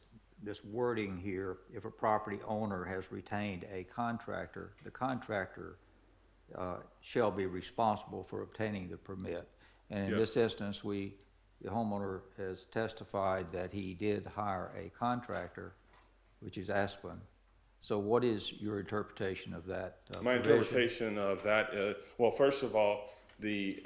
Speaker 1: wording here, if a property owner has retained a contractor, the contractor shall be responsible for obtaining the permit. And in
Speaker 12: Yes.
Speaker 1: this instance, the homeowner has testified that he did hire a contractor, which is Aspen. So what is your interpretation of that
Speaker 12: My
Speaker 1: provision?
Speaker 12: interpretation of that is, well, first of all, the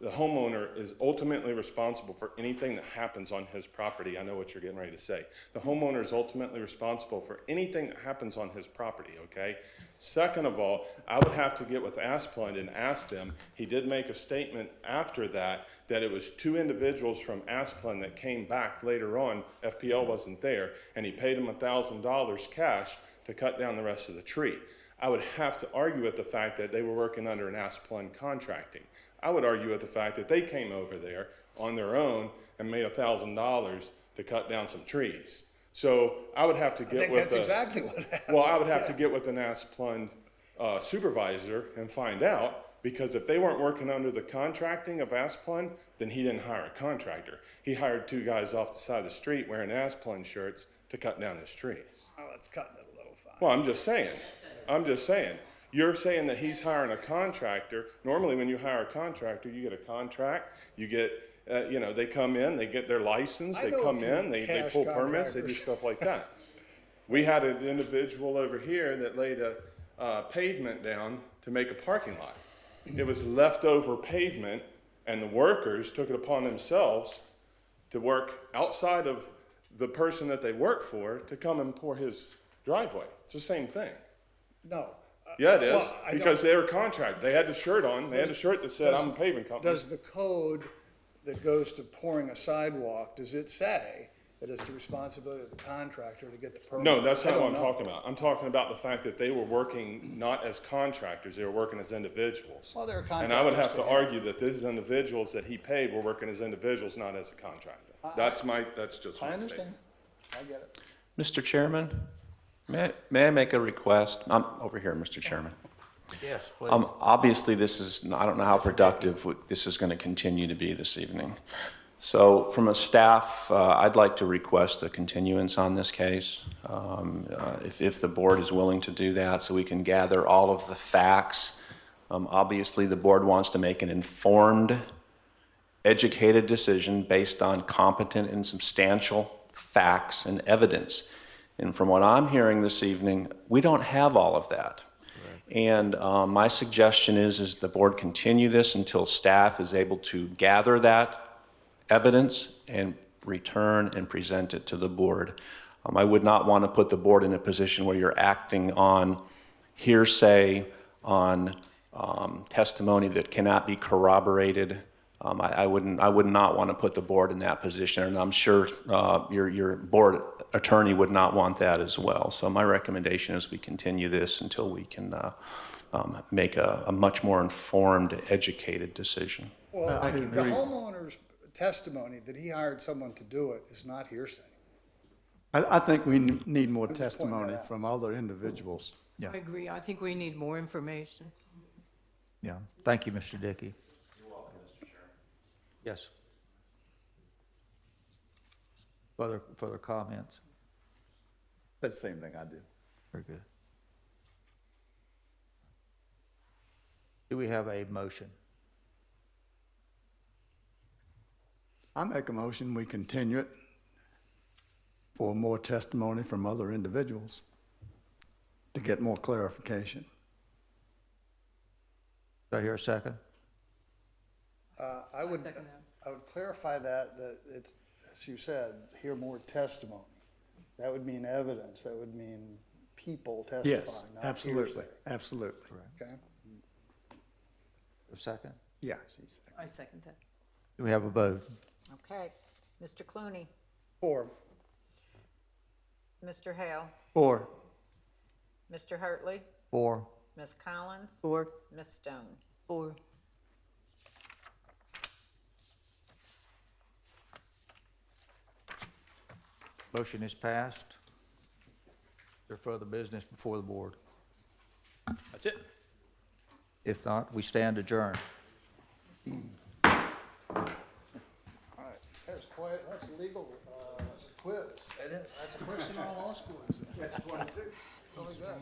Speaker 12: homeowner is ultimately responsible for anything that happens on his property. I know what you're getting ready to say. The homeowner is ultimately responsible for anything that happens on his property, okay? Second of all, I would have to get with Asplund and ask them, he did make a statement after that it was 2 individuals from Asplund that came back later on, FPL wasn't there, and he paid them $1,000 cash to cut down the rest of the tree. I would have to argue with the fact that they were working under an Asplund contracting. I would argue with the fact that they came over there on their own and made $1,000 to cut down some trees. So I would have to
Speaker 2: I
Speaker 12: get
Speaker 2: think
Speaker 12: with
Speaker 2: that's exactly what happened.
Speaker 12: well, I would have to get with an Asplund supervisor and find out, because if they weren't working under the contracting of Asplund, then he didn't hire a contractor. He hired 2 guys off the side of the street wearing Asplund shirts to cut down his trees.
Speaker 2: Oh, it's cutting it a little fine.
Speaker 12: Well, I'm just saying. You're saying that he's hiring a contractor. Normally, when you hire a contractor, you get a contract, you get, they come in, they get their license,
Speaker 2: I
Speaker 12: they
Speaker 2: know a
Speaker 12: come
Speaker 2: few
Speaker 12: in, they
Speaker 2: cash
Speaker 12: pull permits, they do
Speaker 2: contractors.
Speaker 12: stuff like that. We had an individual over here that laid a pavement down to make a parking lot. It was leftover pavement, and the workers took it upon themselves to work outside of the person that they work for to come and pour his driveway. It's the same thing.
Speaker 2: No.
Speaker 12: Yeah, it is,
Speaker 2: Well, I
Speaker 12: because
Speaker 2: don't-
Speaker 12: they were contract. They had the shirt on. They had a shirt that said, "I'm a paving company."
Speaker 2: Does the code that goes to pouring a sidewalk, does it say that it's the responsibility of the contractor to get the permit?
Speaker 12: No, that's
Speaker 2: I
Speaker 12: not what
Speaker 2: don't
Speaker 12: I'm
Speaker 2: know.
Speaker 12: talking about. I'm talking about the fact that they were working not as contractors, they were working as individuals.
Speaker 2: Well, they're
Speaker 12: And I would have
Speaker 2: contractors
Speaker 12: to
Speaker 2: to him.
Speaker 12: argue that these individuals that he paid were working as individuals, not as a contractor. That's just
Speaker 2: I
Speaker 12: my
Speaker 2: understand.
Speaker 12: statement.
Speaker 2: I get it.
Speaker 3: Mr. Chairman, may I make a request? I'm over here, Mr. Chairman.
Speaker 1: Yes, please.
Speaker 3: Obviously, I don't know how productive this is going to continue to be this evening. So from a staff, I'd like to request a continuance on this case, if the board is willing to do that, so we can gather all of the facts. Obviously, the board wants to make an informed, educated decision based on competent and substantial facts and evidence. And from what I'm hearing this evening, we don't have all of that. And my suggestion is the board continue this until staff is able to gather that evidence and return and present it to the board. I would not want to put the board in a position where you're acting on hearsay, on testimony that cannot be corroborated. I would not want to put the board in that position, and I'm sure your board attorney would not want that as well. So my recommendation is we continue this until we can make a much more informed, educated decision.
Speaker 2: Well, the homeowner's testimony that he hired someone to do it is not hearsay.
Speaker 3: I think we need more
Speaker 2: I'm just pointing that
Speaker 3: testimony
Speaker 2: out.
Speaker 3: from other individuals.
Speaker 10: I agree. I think we need more information.
Speaker 1: Yeah, thank you, Mr. Dickey. You're welcome, Mr. Chairman. Yes. Further comments?
Speaker 3: That's the same thing I did.
Speaker 1: Very good. Do we have a motion?
Speaker 3: I make a motion, we continue it for more testimony from other individuals to get more clarification.
Speaker 1: Do I hear a second?
Speaker 2: I would
Speaker 10: second that.
Speaker 2: I would clarify that it's, as you said, hear more testimony. That would mean evidence. That would mean people testifying,
Speaker 3: Yes,
Speaker 2: not
Speaker 3: absolutely,
Speaker 2: hearsay.
Speaker 3: absolutely.
Speaker 2: Okay?
Speaker 1: A second?
Speaker 3: Yeah.
Speaker 10: I second that.
Speaker 1: Do we have a vote?
Speaker 5: Okay. Mr. Clooney,
Speaker 2: Or,
Speaker 5: Mr. Hale,
Speaker 3: Or,
Speaker 5: Mr. Hartley,
Speaker 1: 4.
Speaker 5: Ms. Collins,
Speaker 4: 4.
Speaker 5: Ms. Stone.
Speaker 10: 4.
Speaker 1: Motion is passed. Is there further business before the board?
Speaker 7: That's it.
Speaker 1: If not, we stand adjourned.
Speaker 2: all right, that's quite, that's a legal quiz. It is. That's a question on law school exam. That's 22. Really good.